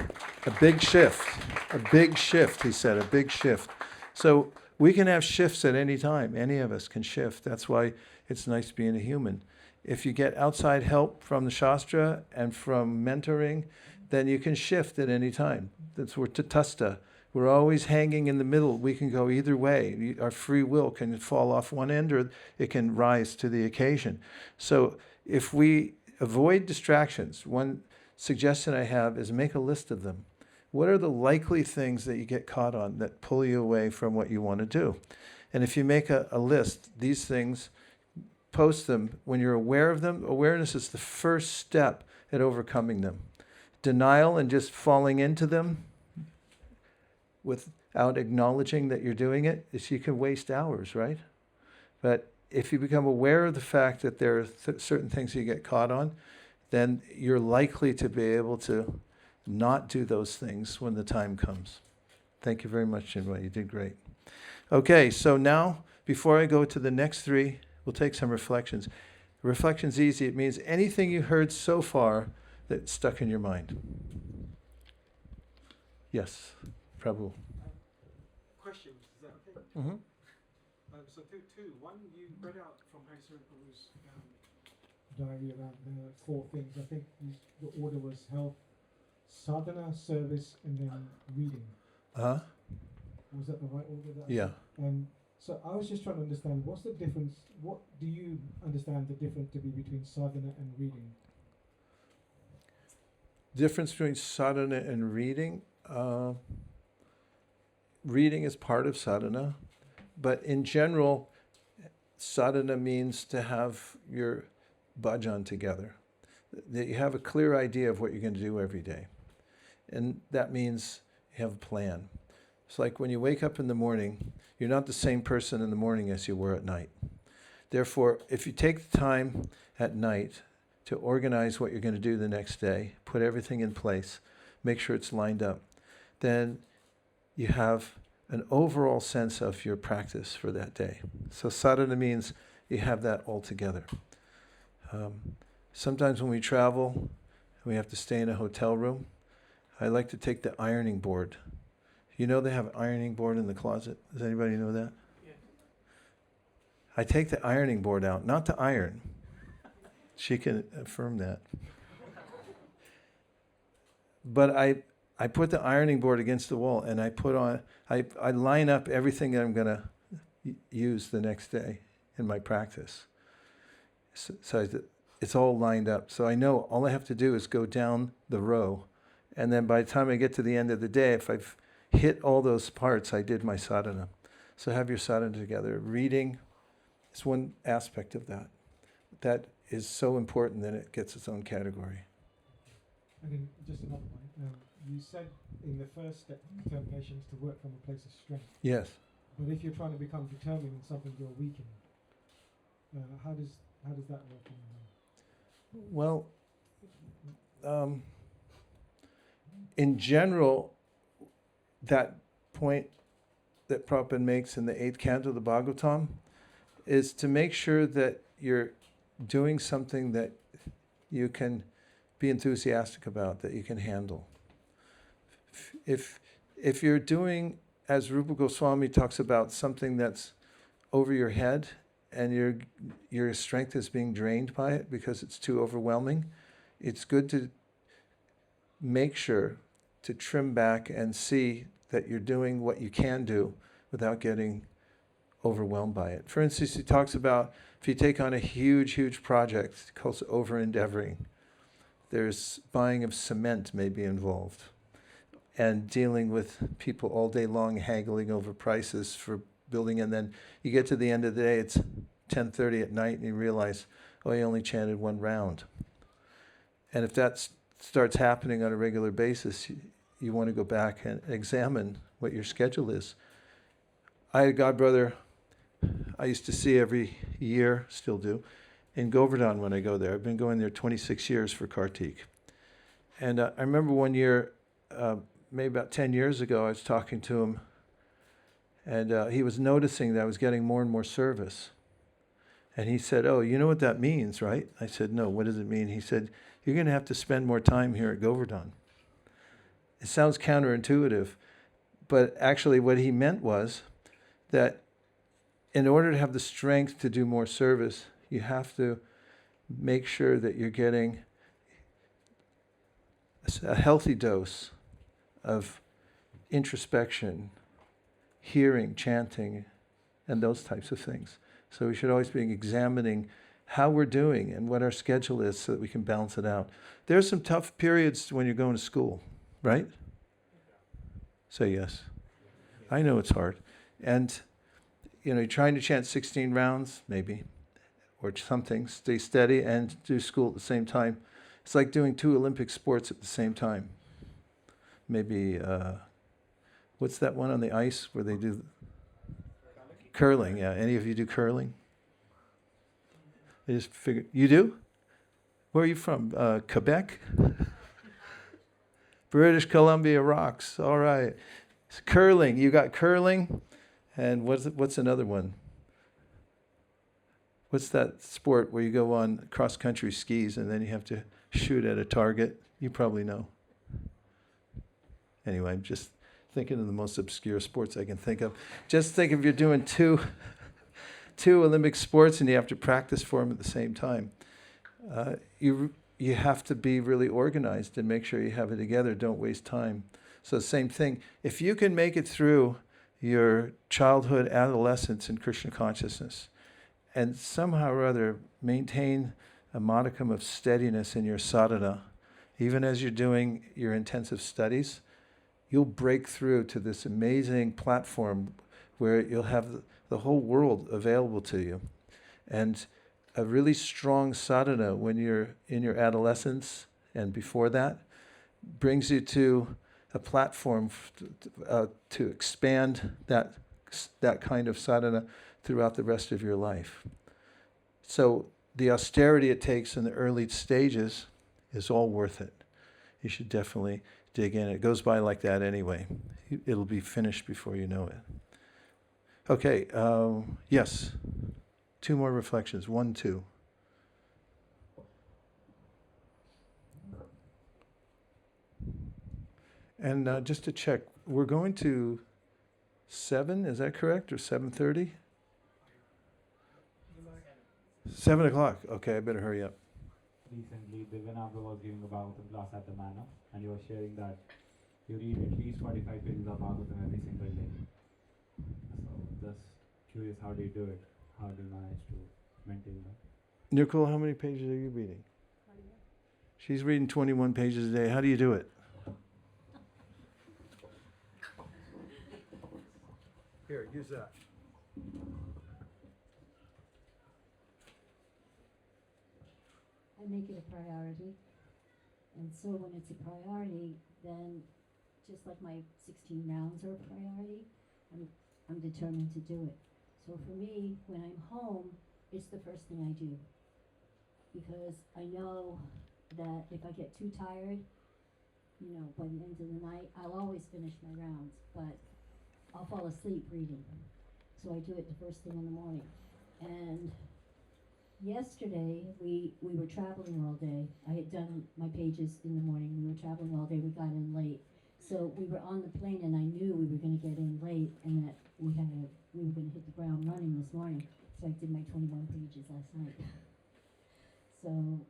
A big shift. A big shift, he said. A big shift. So we can have shifts at any time. Any of us can shift. That's why it's nice being a human. If you get outside help from the Shastra and from mentoring, then you can shift at any time. That's where tatasta. We're always hanging in the middle. We can go either way. Our free will can fall off one end or it can rise to the occasion. So if we avoid distractions, one suggestion I have is make a list of them. What are the likely things that you get caught on that pull you away from what you want to do? And if you make a list, these things, post them. When you're aware of them, awareness is the first step at overcoming them. Denial and just falling into them without acknowledging that you're doing it, is you can waste hours, right? But if you become aware of the fact that there are certain things you get caught on, then you're likely to be able to not do those things when the time comes. Thank you very much, Chinmay. You did great. Okay, so now, before I go to the next 3, we'll take some reflections. Reflection's easy. It means anything you heard so far that stuck in your mind. Yes, Prabhu. Questions, is that okay? Mm-hmm. So two. One, you read out from Vaisesika Prabhu's diary around the 4 things. I think the order was health, sadhana, service, and then reading. Huh? Was that the right order? Yeah. So I was just trying to understand, what's the difference? What do you understand the difference to be between sadhana and reading? Difference between sadhana and reading. Reading is part of sadhana, but in general, sadhana means to have your bhajan together, that you have a clear idea of what you're going to do every day. And that means you have a plan. It's like when you wake up in the morning, you're not the same person in the morning as you were at night. Therefore, if you take the time at night to organize what you're going to do the next day, put everything in place, make sure it's lined up, then you have an overall sense of your practice for that day. So sadhana means you have that all together. Sometimes when we travel, we have to stay in a hotel room. I like to take the ironing board. You know they have an ironing board in the closet? Does anybody know that? Yeah. I take the ironing board out, not to iron. She can affirm that. But I put the ironing board against the wall and I line up everything that I'm going to use the next day in my practice. So it's all lined up. So I know all I have to do is go down the row. And then by the time I get to the end of the day, if I've hit all those parts, I did my sadhana. So have your sadhana together. Reading is one aspect of that. That is so important that it gets its own category. And then just another one. You said in the first step, determination is to work from a place of strength. Yes. But if you're trying to become determined in something you're weak in, how does that work? Well, in general, that point that Prabhupada makes in the 8th canto of the Bhagavatam is to make sure that you're doing something that you can be enthusiastic about, that you can handle. If you're doing, as Rupa Goswami talks about, something that's over your head and your strength is being drained by it because it's too overwhelming, it's good to make sure to trim back and see that you're doing what you can do without getting overwhelmed by it. For instance, he talks about if you take on a huge, huge project, it calls over-endeavoring. There's buying of cement may be involved and dealing with people all day long haggling over prices for building, and then you get to the end of the day, it's 10:30 at night and you realize, oh, you only chanted 1 round. And if that starts happening on a regular basis, you want to go back and examine what your schedule is. I had a godbrother I used to see every year, still do, in Govardhan when I go there. I've been going there 26 years for Kartik. And I remember one year, maybe about 10 years ago, I was talking to him, and he was noticing that I was getting more and more service. And he said, oh, you know what that means, right? I said, no, what does it mean? He said, you're going to have to spend more time here at Govardhan. It sounds counterintuitive, but actually what he meant was that in order to have the strength to do more service, you have to make sure that you're getting a healthy dose of introspection, hearing, chanting, and those types of things. So we should always be examining how we're doing and what our schedule is so that we can balance it out. There are some tough periods when you're going to school, right? Say yes. I know it's hard. And, you're trying to chant 16 rounds, maybe, or something, stay steady and do school at the same time. It's like doing 2 Olympic sports at the same time. Maybe, what's that one on the ice where they do curling? Yeah, any of you do curling? I just figured, you do? Where are you from? Quebec? British Columbia rocks. All right. It's curling. You got curling. And what's another one? What's that sport where you go on cross-country skis and then you have to shoot at a target? You probably know. Anyway, I'm just thinking of the most obscure sports I can think of. Just think if you're doing two Olympic sports and you have to practice for them at the same time. You have to be really organized and make sure you have it together. Don't waste time. So same thing. If you can make it through your childhood, adolescence in Krishna consciousness, and somehow or other maintain a modicum of steadiness in your sadhana, even as you're doing your intensive studies, you'll break through to this amazing platform where you'll have the whole world available to you. And a really strong sadhana when you're in your adolescence and before that brings you to a platform to expand that kind of sadhana throughout the rest of your life. So the austerity it takes in the early stages is all worth it. You should definitely dig in. It goes by like that anyway. It'll be finished before you know it. Okay, yes. 2 more reflections. 1, 2. And just to check, we're going to 7, is that correct? Or 7:30? 7 o'clock. Okay, I better hurry up. Recently, Divyanabha was giving a Bhagavatam class at the manor, and he was sharing that you read at least 45 pages of Bhagavatam every single day. So, just curious, how do you do it? How do you manage to maintain that? Nicole, how many pages are you reading? She's reading 21 pages a day. How do you do it? Here, use that. I make it a priority. And so when it's a priority, then just like my 16 rounds are a priority, I'm determined to do it. So for me, when I'm home, it's the first thing I do. Because I know that if I get too tired, by the end of the night, I'll always finish my rounds, but I'll fall asleep reading. So I do it the first thing in the morning. And yesterday, we were traveling all day. I had done my pages in the morning. We were traveling all day. We got in late. So we were on the plane, and I knew we were going to get in late, and that we were going to hit the ground running this morning. So I did my 21 pages last night. So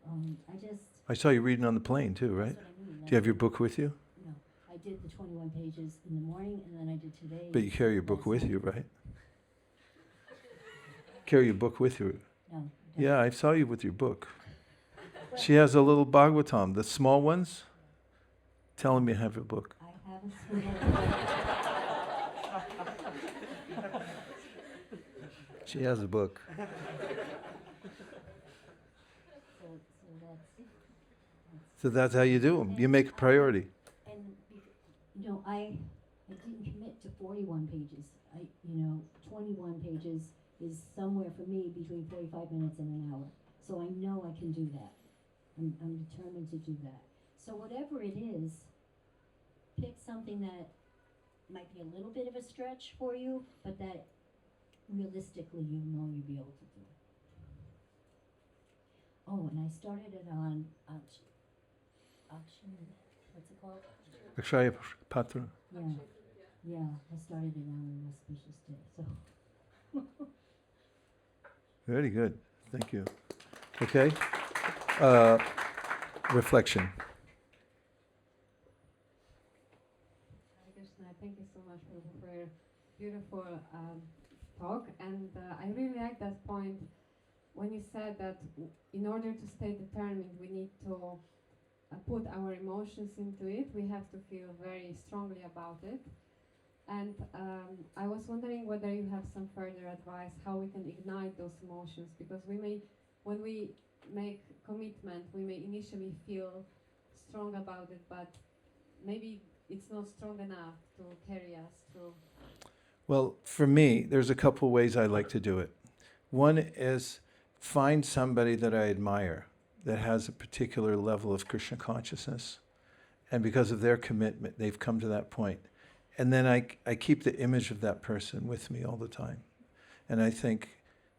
I saw you reading on the plane too, right? That's what I mean. Do you have your book with you? No, I did the 21 pages in the morning, and then I did today. But you carry your book last with night. you, right? Carry your book with you. No. I don't. Yeah, I saw you with your book. She has a little Bhagavatam, the small ones. Tell him you have your book. I have a small She has a book. So that's how you do them. You make a priority. And I didn't commit to 41 pages. 21 pages is somewhere for me between 45 minutes and an hour. So I know I can do that. I'm determined to do that. So whatever it is, pick something that might be a little bit of a stretch for you, but that realistically you know you'll be able to do. Oh, and I started it on auction. What's it called? Akshaya Patra. Yeah. I started it on an auspicious day. So. Very good. Thank you. Okay. Reflection. Hare Krishna, thank you so much, Prabhu, for your beautiful talk. And I really like that point when you said that in order to stay determined, we need to put our emotions into it. We have to feel very strongly about it. And I was wondering whether you have some further advice how we can ignite those emotions, because when we make commitment, we may initially feel strong about it, but maybe it's not strong enough to carry us through. Well, for me, there's a couple ways I like to do it. One is find somebody that I admire that has a particular level of Krishna consciousness, and because of their commitment, they've come to that point. And then I keep the image of that person with me all the time. And I think,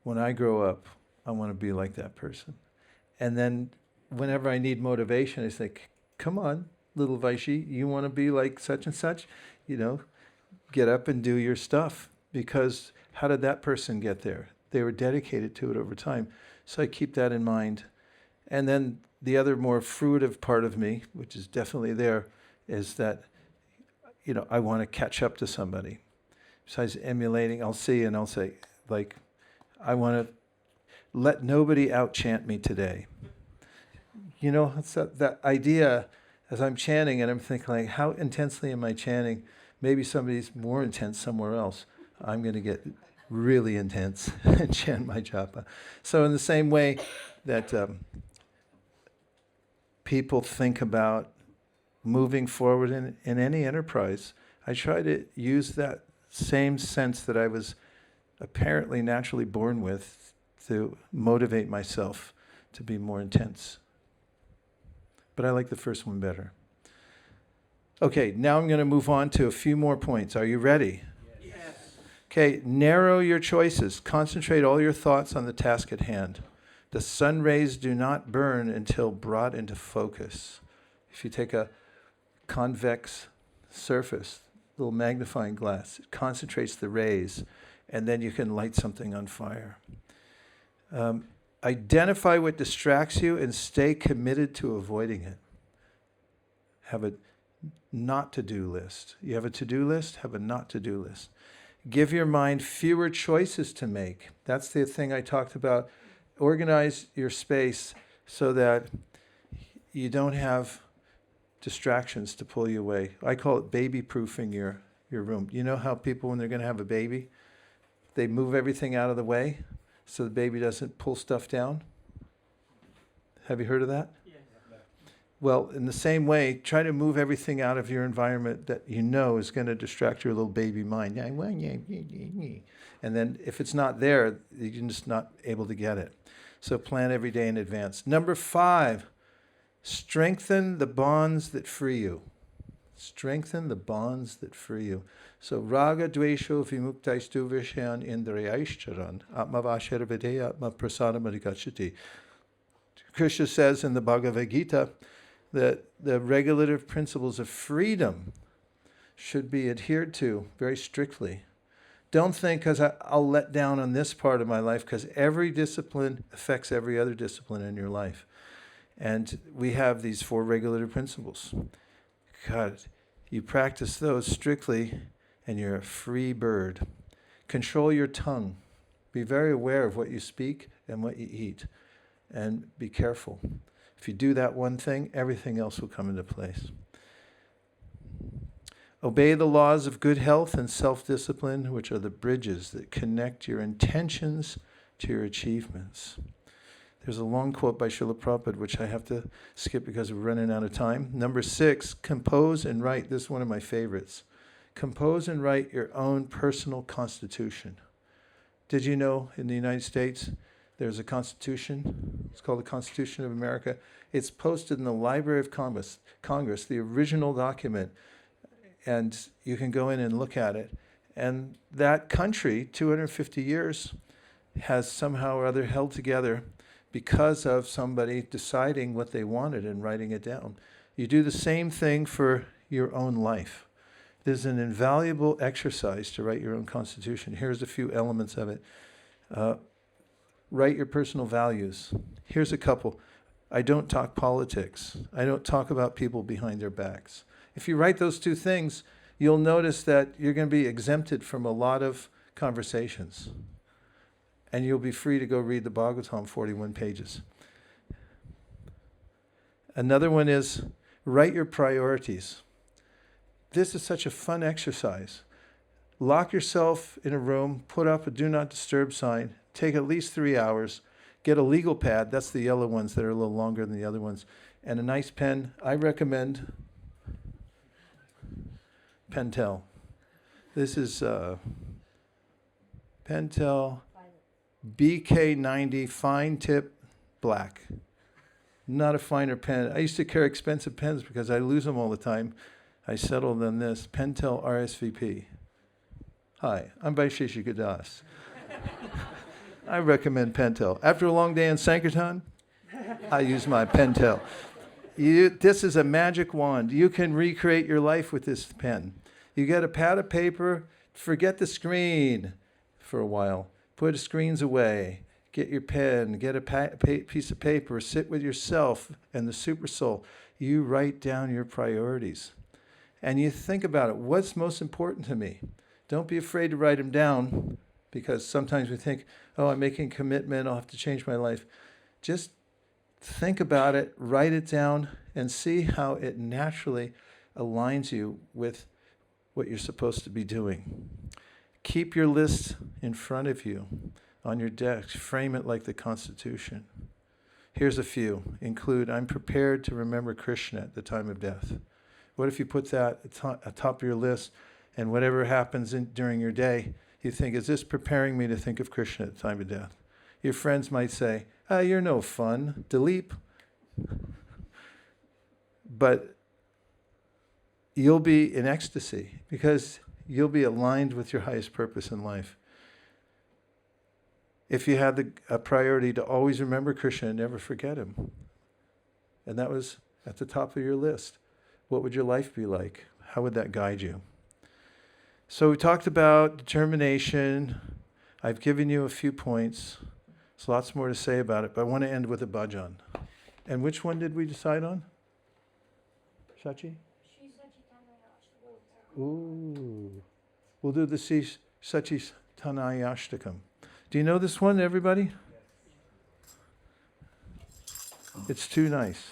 when I grow up, I want to be like that person. And then whenever I need motivation, I say, come on, little Vaishi, you want to be like such and such? Get up and do your stuff. Because how did that person get there? They were dedicated to it over time. So I keep that in mind. And then the other more fruitive part of me, which is definitely there, is that, I want to catch up to somebody. Besides emulating, I'll see and I'll say, like, I want to let nobody out-chant me today. It's that idea as I'm chanting, and I'm thinking, like, how intensely am I chanting? Maybe somebody's more intense somewhere else. I'm going to get really intense and chant my japa. So in the same way that people think about moving forward in any enterprise, I try to use that same sense that I was apparently naturally born with to motivate myself to be more intense. But I like the first one better. Okay, now I'm going to move on to a few more points. Are you ready? Yes. Okay, narrow your choices. Concentrate all your thoughts on the task at hand. The sun rays do not burn until brought into focus. If you take a convex surface, little magnifying glass, it concentrates the rays, and then you can light something on fire. Identify what distracts you and stay committed to avoiding it. Have a not to-do list. You have a to-do list, have a not to-do list. Give your mind fewer choices to make. That's the thing I talked about. Organize your space so that you don't have distractions to pull you away. I call it baby-proofing your room. You know how people, when they're going to have a baby, they move everything out of the way so the baby doesn't pull stuff down? Have you heard of that? Yes. Well, in the same way, try to move everything out of your environment that you know is going to distract your little baby mind. And then if it's not there, you're just not able to get it. So plan every day in advance. Number 5, strengthen the bonds that free you. Strengthen the bonds that free you. So raga dvesho vimuktaisthu vishyan indrayaishcharan atmavashara videya atma prasadam. Krishna says in the Bhagavad Gita that the regulative principles of freedom should be adhered to very strictly. Don't think because I'll let down on this part of my life, because every discipline affects every other discipline in your life. And we have these 4 regulative principles. God, you practice those strictly and you're a free bird. Control your tongue. Be very aware of what you speak and what you eat. And be careful. If you do that one thing, everything else will come into place. Obey the laws of good health and self-discipline, which are the bridges that connect your intentions to your achievements. There's a long quote by Srila Prabhupada, which I have to skip because we're running out of time. Number 6, compose and write. This is one of my favorites. Compose and write your own personal constitution. Did you know in the United States there's a constitution? It's called the Constitution of America. It's posted in the Library of Congress, the original document. And you can go in and look at it. And that country, 250 years, has somehow or other held together because of somebody deciding what they wanted and writing it down. You do the same thing for your own life. It is an invaluable exercise to write your own constitution. Here's a few elements of it. Write your personal values. Here's a couple. I don't talk politics. I don't talk about people behind their backs. If you write those 2 things, you'll notice that you're going to be exempted from a lot of conversations. And you'll be free to go read the Bhagavatam, 41 pages. Another one is write your priorities. This is such a fun exercise. Lock yourself in a room, put up a do not disturb sign, take at least 3 hours, get a legal pad, that's the yellow ones that are a little longer than the other ones, and a nice pen. I recommend Pentel. This is Pentel BK90 fine tip black. Not a finer pen. I used to carry expensive pens because I lose them all the time. I settled on this Pentel RSVP. Hi, I'm Vaisesika Das. I recommend Pentel. After a long day in Sankirtan, I use my Pentel. This is a magic wand. You can recreate your life with this pen. You get a pad of paper, forget the screen for a while. Put the screens away. get your pen, get a piece of paper, sit with yourself and the super soul. You write down your priorities. And you think about it. What's most important to me? Don't be afraid to write them down, because sometimes we think, oh, I'm making a commitment, I'll have to change my life. Just think about it, write it down, and see how it naturally aligns you with what you're supposed to be doing. Keep your list in front of you on your desk. Frame it like the Constitution. Here's a few. Include, I'm prepared to remember Krishna at the time of death. What if you put that at top of your list, and whatever happens during your day, you think, is this preparing me to think of Krishna at the time of death? Your friends might say, you're no fun, delete. But you'll be in ecstasy, because you'll be aligned with your highest purpose in life. If you had a priority to always remember Krishna and never forget him, and that was at the top of your list, what would your life be like? How would that guide you? So we talked about determination. I've given you a few points. There's lots more to say about it, but I want to end with a bhajan. And which one did we decide on? Shachi? Ooh. We'll do the Sachi Tanayashtakam. Do you know this one, everybody? It's too nice.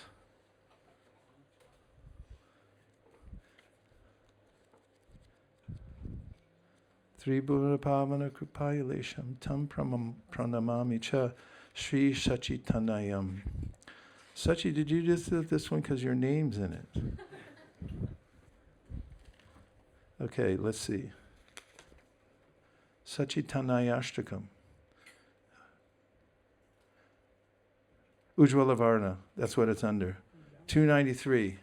Tribhura Pavana Kripayalesham Tam Pranamami Cha Sri Sachitanayam. Sachi, did you just do this one because your name's in it? Okay, let's see. Sachitanayashtakam. Ujjvala Varna, that's what it's under. 293,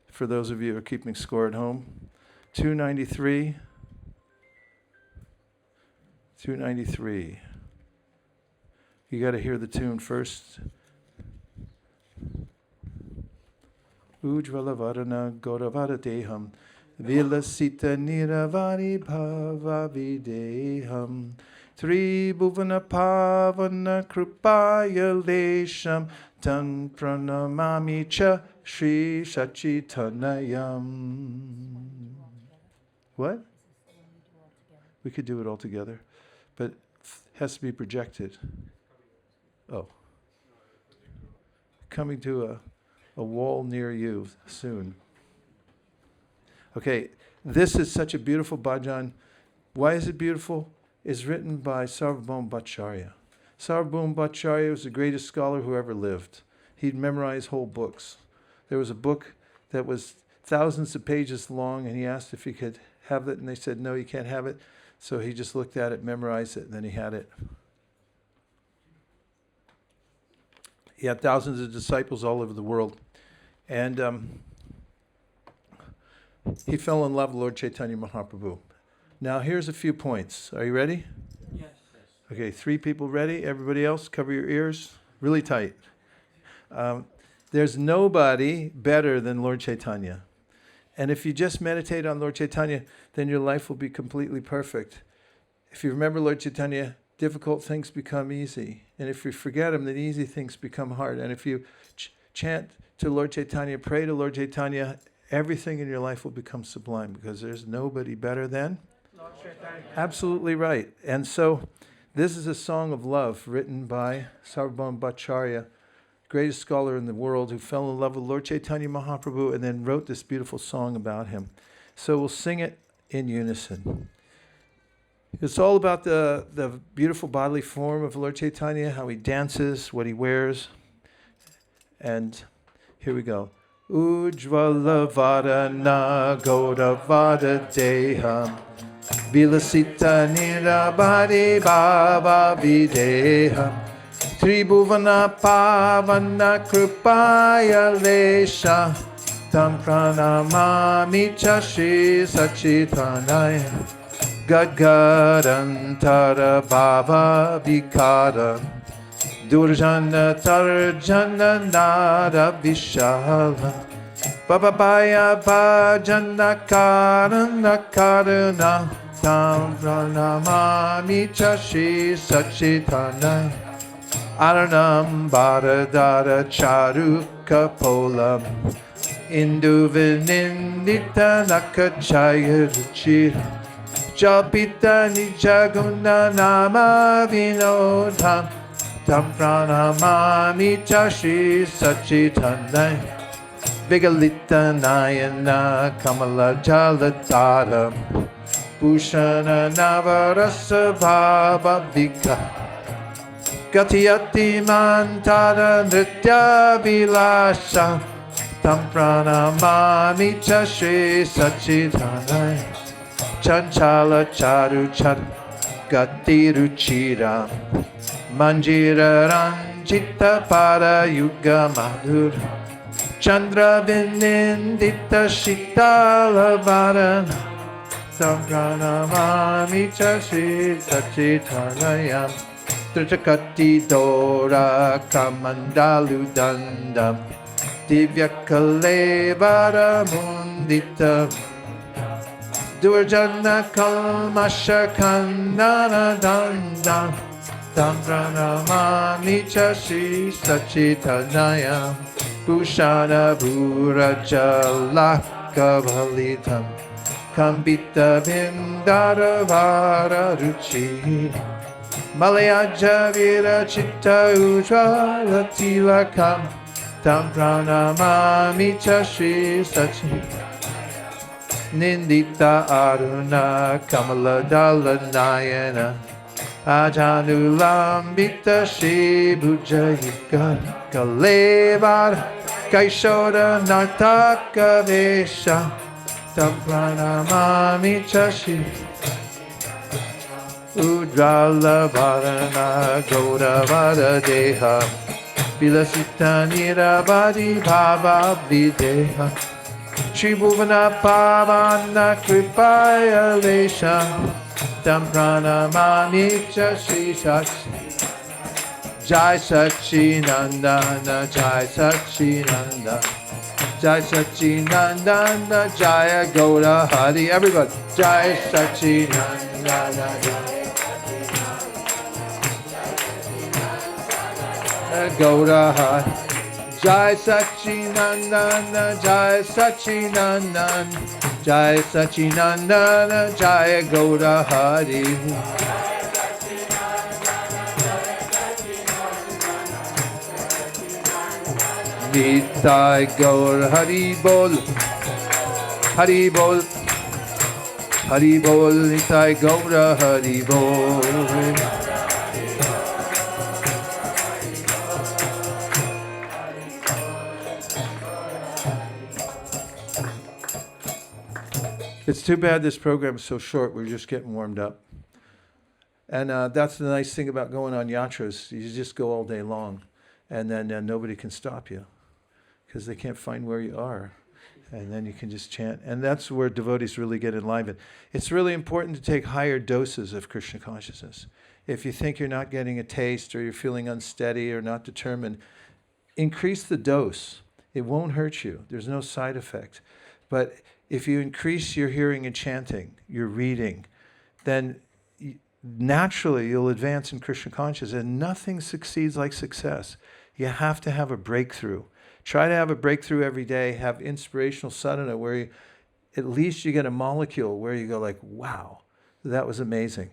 for those of you who are keeping score at home. 293. 293. You got to hear the tune first. Ujjvala Varna Gauravara Deham Vilasita Niravari Bhava Videham Tribhuvana Pavana Kripaya Lesham Tan Pranamami Cha Sri Sachitanayam. What? We could do it all together, but it has to be projected. Oh. Coming to a wall near you soon. Okay, this is such a beautiful bhajan. Why is it beautiful? It's written by Sarvabhauma Bhattacharya. Sarvabhauma Bhattacharya was the greatest scholar who ever lived. He'd memorize whole books. There was a book that was thousands of pages long, and he asked if he could have it, and they said, no, you can't have it. So he just looked at it, memorized it, and then he had it. He had thousands of disciples all over the world. And he fell in love with Lord Chaitanya Mahaprabhu. Now here's a few points. Are you ready? Yes. Okay, 3 people ready. Everybody else, cover your ears really tight. There's nobody better than Lord Chaitanya. And if you just meditate on Lord Chaitanya, then your life will be completely perfect. If you remember Lord Chaitanya, difficult things become easy. And if you forget him, then easy things become hard. And if you chant to Lord Chaitanya, pray to Lord Chaitanya, everything in your life will become sublime, because there's nobody better than Lord Chaitanya. Absolutely right. And so this is a song of love written by Sarvabhauma Bhattacharya, greatest scholar in the world, who fell in love with Lord Chaitanya Mahaprabhu and then wrote this beautiful song about him. So we'll sing it in unison. It's all about the beautiful bodily form of Lord Chaitanya, how he dances, what he wears. And here we go. Ujjvala Varana Gauravara Deham Vilasita Nirabhari Bhava Videham Tribhuvana Pavana Kripaya Lesha Tam Pranamami Cha Shri Sachitanaya Gadgadantara Bhava Vikara Durjana Tarjana Nara Vishala Bababaya Bhajana Karana Karana Tam Pranamami Cha Shri Sachitanaya Aranam Bharadara Charukapolam Induvinindita Nakachaya Ruchira Jalpita Nijaguna Nama Vinodham Tam Pranamami Chashi Sachitanai Vigalita Nayana Kamala Jalatara Bhushana Navarasa Bhava Vika Gatiyati Mantara Nritya Vilasha Tam Pranamami Chashi Sachitanai Chanchala Charu Char Gatiru Chira Manjira Ranjita Para Yuga Madhur Chandra Vinindita Shitala Varan Sampranamami Chashi Sachitanayam Trichakati Dora Kamandalu Dandam Divya Kalevara Mundita Durjana Kalmasha Kandana Dandam Tampranamami Chashi Sachitanayam Bhushana Bhurajala Kavalitam Kambita Vindara Vara Ruchi Malayaja Vira Chitta Ujvala Tilakam Tampranamami Chashi Sachitanayam Nindita Aruna Kamala Dalanayana Ajanulambita Shibujayika Kalevar Kaishora Nartaka Vesha Tampranamami Chashi Udrala Varana Gaudavara Deha Vilasita Nirabadi Bhava Videha Tribhuvana Pavana Kripaya Vesha Tampranamami Chashi Sachi Jai Sachinandana Jai Sachinandana Jai Sachinandana Jaya Gaura Hari. Everybody Jai Sachinandana Jai Gaura Hari. Jai Sachinandana Jai Sachinandana Jai Sachinandana Jaya Gaura Hari. Nitai Gaur Hari Bol Hari Bol Hari Bol Nitai Gaura Hari Bol. It's too bad this program is so short. We're just getting warmed up. And that's the nice thing about going on yatras. You just go all day long. And then nobody can stop you because they can't find where you are. And then you can just chant. And that's where devotees really get enlivened. It's really important to take higher doses of Krishna consciousness. If you think you're not getting a taste or you're feeling unsteady or not determined, increase the dose. It won't hurt you. There's no side effect. But if you increase your hearing and chanting, your reading, then naturally you'll advance in Krishna consciousness, and nothing succeeds like success. You have to have a breakthrough. Try to have a breakthrough every day. Have inspirational sadhana where at least you get a molecule where you go like, wow, that was amazing.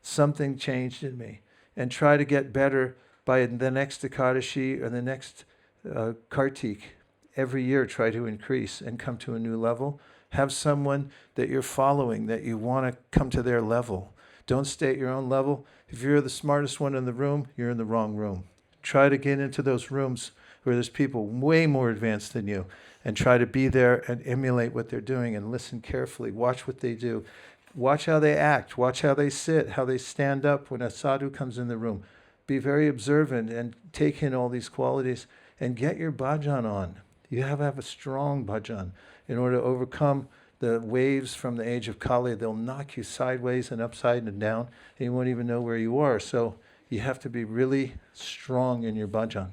Something changed in me. And try to get better by the next Ekadashi or the next Kartik. Every year try to increase and come to a new level. Have someone that you're following that you want to come to their level. Don't stay at your own level. If you're the smartest one in the room, you're in the wrong room. Try to get into those rooms where there's people way more advanced than you and try to be there and emulate what they're doing and listen carefully. Watch what they do. Watch how they act. Watch how they sit, how they stand up when a sadhu comes in the room. Be very observant and take in all these qualities and get your bhajan on. You have to have a strong bhajan in order to overcome the waves from the age of Kali. They'll knock you sideways and upside and down, and you won't even know where you are. So you have to be really strong in your bhajan.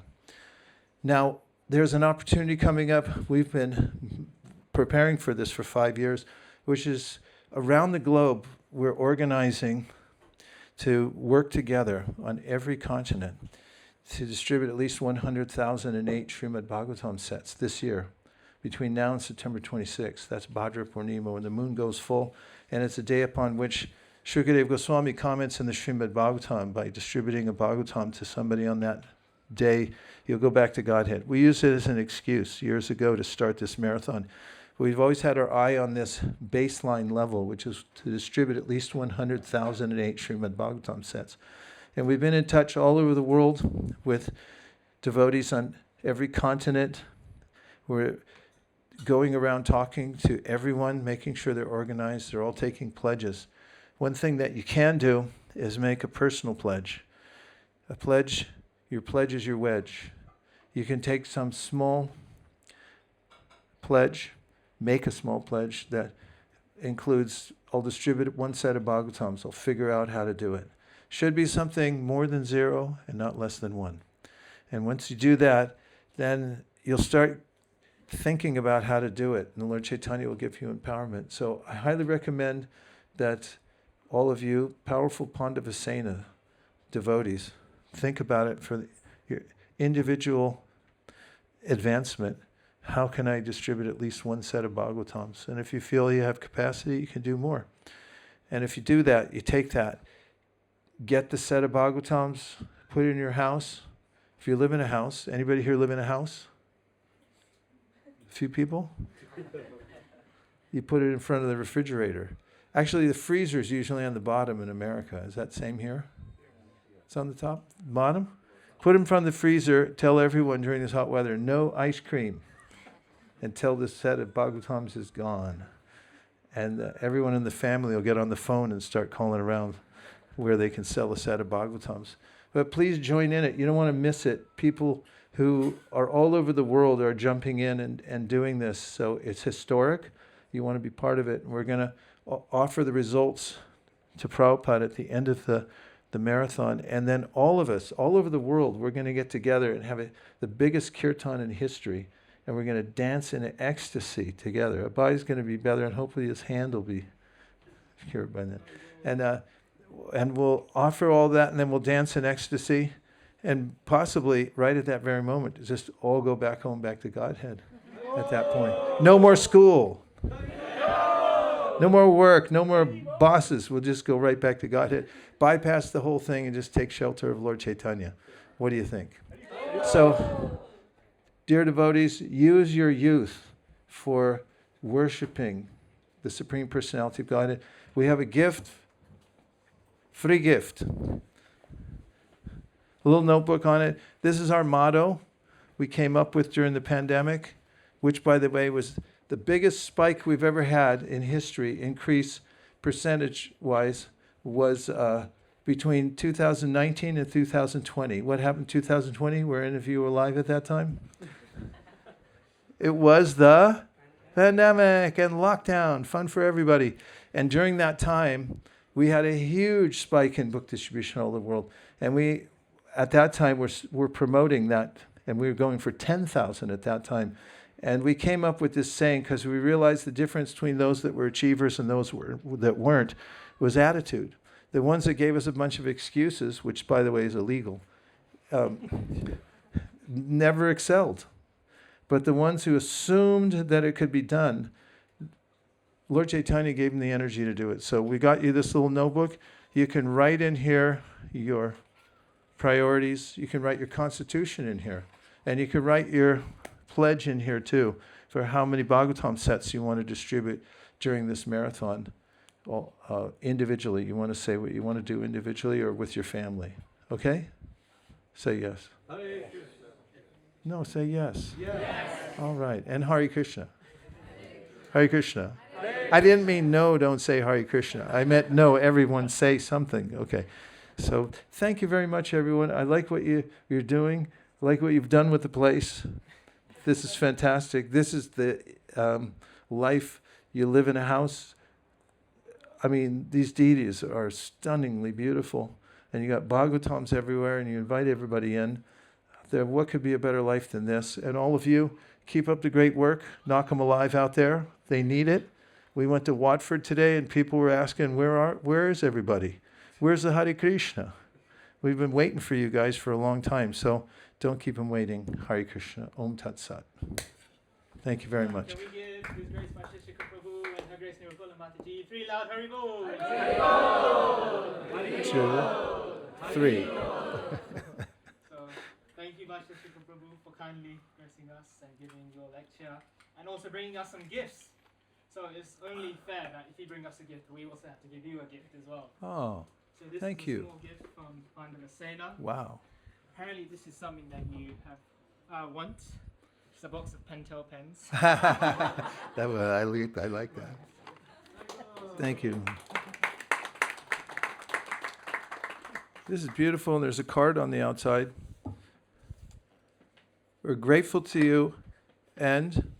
Now, there's an opportunity coming up. We've been preparing for this for 5 years, which is around the globe, we're organizing to work together on every continent to distribute at least 100,008 Srimad Bhagavatam sets this year, between now and September 26th. That's Bhadra Purnima, when the moon goes full, and it's a day upon which Shukadeva Goswami comments in the Srimad Bhagavatam. By distributing a Bhagavatam to somebody on that day, you'll go back to Godhead. We used it as an excuse years ago to start this marathon. We've always had our eye on this baseline level, which is to distribute at least 100,008 Srimad Bhagavatam sets. And we've been in touch all over the world with devotees on every continent. We're going around talking to everyone, making sure they're organized. They're all taking pledges. One thing that you can do is make a personal pledge. A pledge, your pledge is your wedge. You can take some small pledge, make a small pledge that includes, I'll distribute one set of Bhagavatams. I'll figure out how to do it. Should be something more than 0 and not less than 1. And once you do that, then you'll start thinking about how to do it. And the Lord Chaitanya will give you empowerment. So I highly recommend that all of you, powerful Pandava Sena devotees, think about it for your individual advancement. How can I distribute at least one set of Bhagavatams? And if you feel you have capacity, you can do more. And if you do that, you take that, get the set of Bhagavatams, put it in your house. If you live in a house, anybody here live in a house? A few people? You put it in front of the refrigerator. Actually, the freezer is usually on the bottom in America. Is that same here? It's on the top? Bottom? Put it in front of the freezer. Tell everyone during this hot weather, no ice cream until this set of Bhagavatams is gone. And everyone in the family will get on the phone and start calling around where they can sell a set of Bhagavatams. But please join in it. You don't want to miss it. People who are all over the world are jumping in and doing this. So it's historic. You want to be part of it. And we're going to offer the results to Prabhupada at the end of the marathon. And then all of us, all over the world, we're going to get together and have the biggest kirtan in history. And we're going to dance in ecstasy together. Abhai's going to be better, and hopefully his hand will be cured by then. And we'll offer all that, and then we'll dance in ecstasy. And possibly, right at that very moment, just all go back home, back to Godhead at that point. No more school. No more work. No more bosses. We'll just go right back to Godhead. Bypass the whole thing and just take shelter of Lord Chaitanya. What do you think? So, dear devotees, use your youth for worshiping the Supreme Personality of Godhead. We have a gift, free gift. A little notebook on it. This is our motto we came up with during the pandemic, which, by the way, was the biggest spike we've ever had in history, increase percentage-wise, was between 2019 and 2020. What happened in 2020? Were any of you alive at that time? It was the pandemic and lockdown, fun for everybody. And during that time, we had a huge spike in book distribution all over the world. And we, at that time, were promoting that, and we were going for 10,000 at that time. And we came up with this saying because we realized the difference between those that were achievers and those that weren't was attitude. The ones that gave us a bunch of excuses, which, by the way, is illegal, never excelled. But the ones who assumed that it could be done, Lord Chaitanya gave them the energy to do it. So we got you this little notebook. You can write in here your priorities. You can write your constitution in here. And you can write your pledge in here too for how many Bhagavatam sets you want to distribute during this marathon. Well, individually, you want to say what you want to do individually or with your family. Okay? Say yes. No, say yes. Yes. All right. And Hare Krishna. Hare Krishna. I didn't mean no, don't say Hare Krishna. I meant no, everyone say something. Okay. So thank you very much, everyone. I like what you're doing. I like what you've done with the place. This is fantastic. This is the life. You live in a house. I mean, these deities are stunningly beautiful. And you got Bhagavatams everywhere, and you invite everybody in. What could be a better life than this? And all of you, keep up the great work. Knock them alive out there. They need it. We went to Watford today, and people were asking, where is everybody? Where's the Hare Krishna? We've been waiting for you guys for a long time, so don't keep them waiting. Hare Krishna. Om Tat Sat. Thank you very much. Can we give His Grace Vaisesika Prabhu and Her Grace Nirukula Mataji 3 loud Haribol? 2, 3. So, thank you Vaisesika Prabhu for kindly gracing us and giving your lecture and also bringing us some gifts. So it's only fair that if you bring us a gift, we also have to give you a gift as well. Oh, So this thank is a you. small gift from Pandava Sena. Wow. Apparently this is something that you have want. It's a box of Pentel pens. I like that. Thank you. This is beautiful, and there's a card on the outside. We're grateful to you and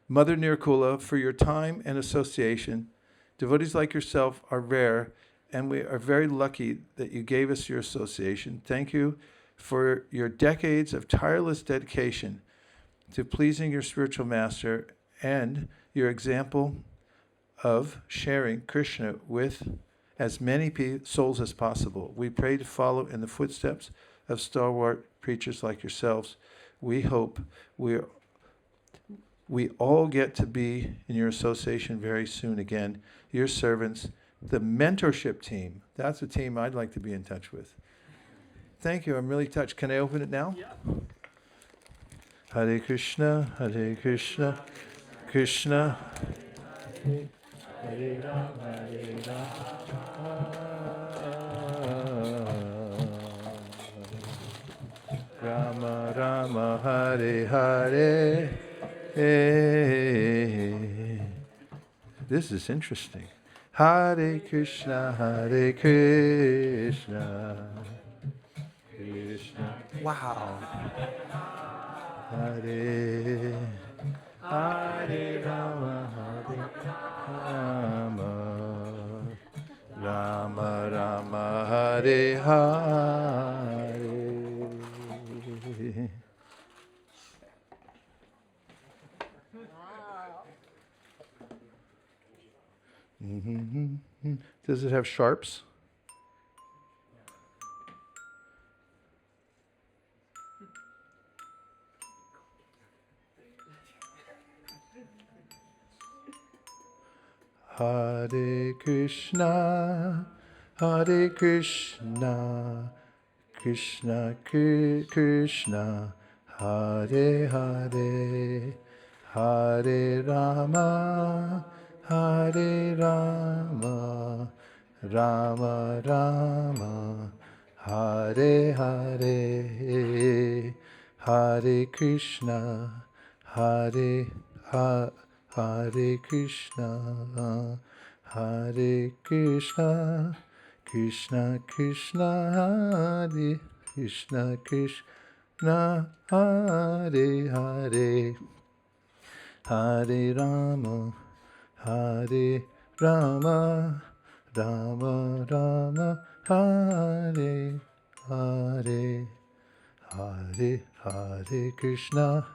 Mother Nirkula for your time and association. Devotees like yourself are rare, and we are very lucky that you gave us your association. Thank you for your decades of tireless dedication to pleasing your spiritual master and your example of sharing Krishna with as many souls as possible. We pray to follow in the footsteps of stalwart preachers like yourselves. We hope we all get to be in your association very soon again. Your servants, the mentorship team, that's a team I'd like to be in touch with. Thank you, I'm really touched. Can I open it now? Yeah. Hare Krishna, Krishna, Hare Rama, Hare Rama, Rama Rama, Hare Hare. This is interesting. Hare Krishna, Krishna. Wow. Hare Hare Rama, Hare Rama, Rama Rama, Hare Hare. Does it have sharps? Hare Krishna, Krishna Krishna, Hare Hare, Hare Rama, Rama Rama, Hare Hare, Hare Krishna, Hare Krishna, Krishna Krishna, Hare Krishna, Krishna Hare Hare, Hare Rama, Rama Rama, Hare Hare, Hare Krishna,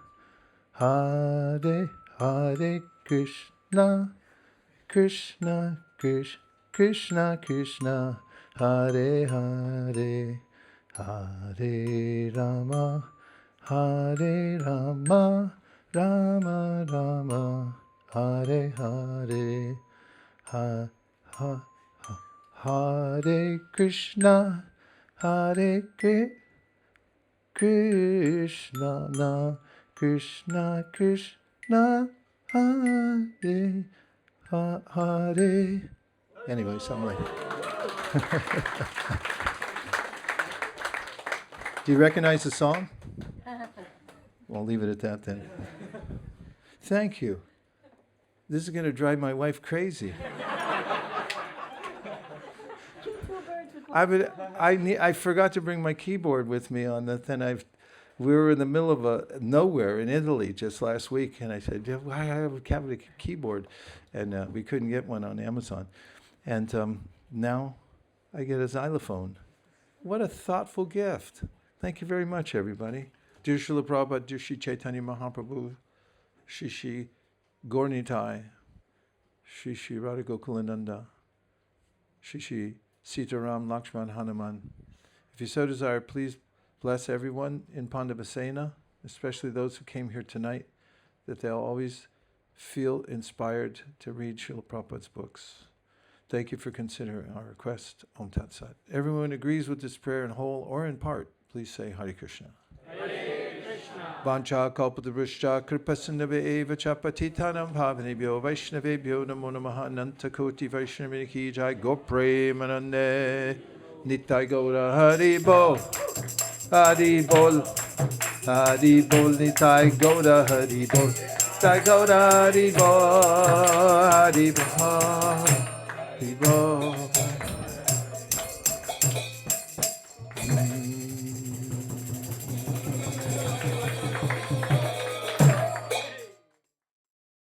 Hare Krishna, Krishna Krishna, Hare Hare, Hare Rama, Rama Rama, Hare Hare, Hare Krishna, Hare Krishna, Krishna Krishna, Hare Hare. Anyway, something like that. Do you recognize the song? We'll leave it at that then. Thank you. This is going to drive my wife crazy. I forgot to bring my keyboard with me on that. Then we were in the middle of nowhere in Italy just last week, and I said, I have a keyboard, and we couldn't get one on Amazon. And now I get a xylophone. What a thoughtful gift. Thank you very much, everybody. Dear Srila Prabhupada, dear Shri Chaitanya Mahaprabhu, Shri Gaurnitai, Shri Radha Gokulananda, Shri Sita Ram, Lakshman, Hanuman. If you so desire, please bless everyone in Pandava Sena, especially those who came here tonight, that they'll always feel inspired to read Srila Prabhupada's books. Thank you for considering our request. Om Tat Sat. Everyone agrees with this prayer in whole or in part, please say Hare Krishna. Vancha kalpataruscha kripasindave eva cha patitanam bhavanebhyo vaishnavebhyo namo namaha ananta koti vaishnavini ki jai gopremanande nitai gaura hari bol nitai gaura hari bol nitai gaura hari bol hari bol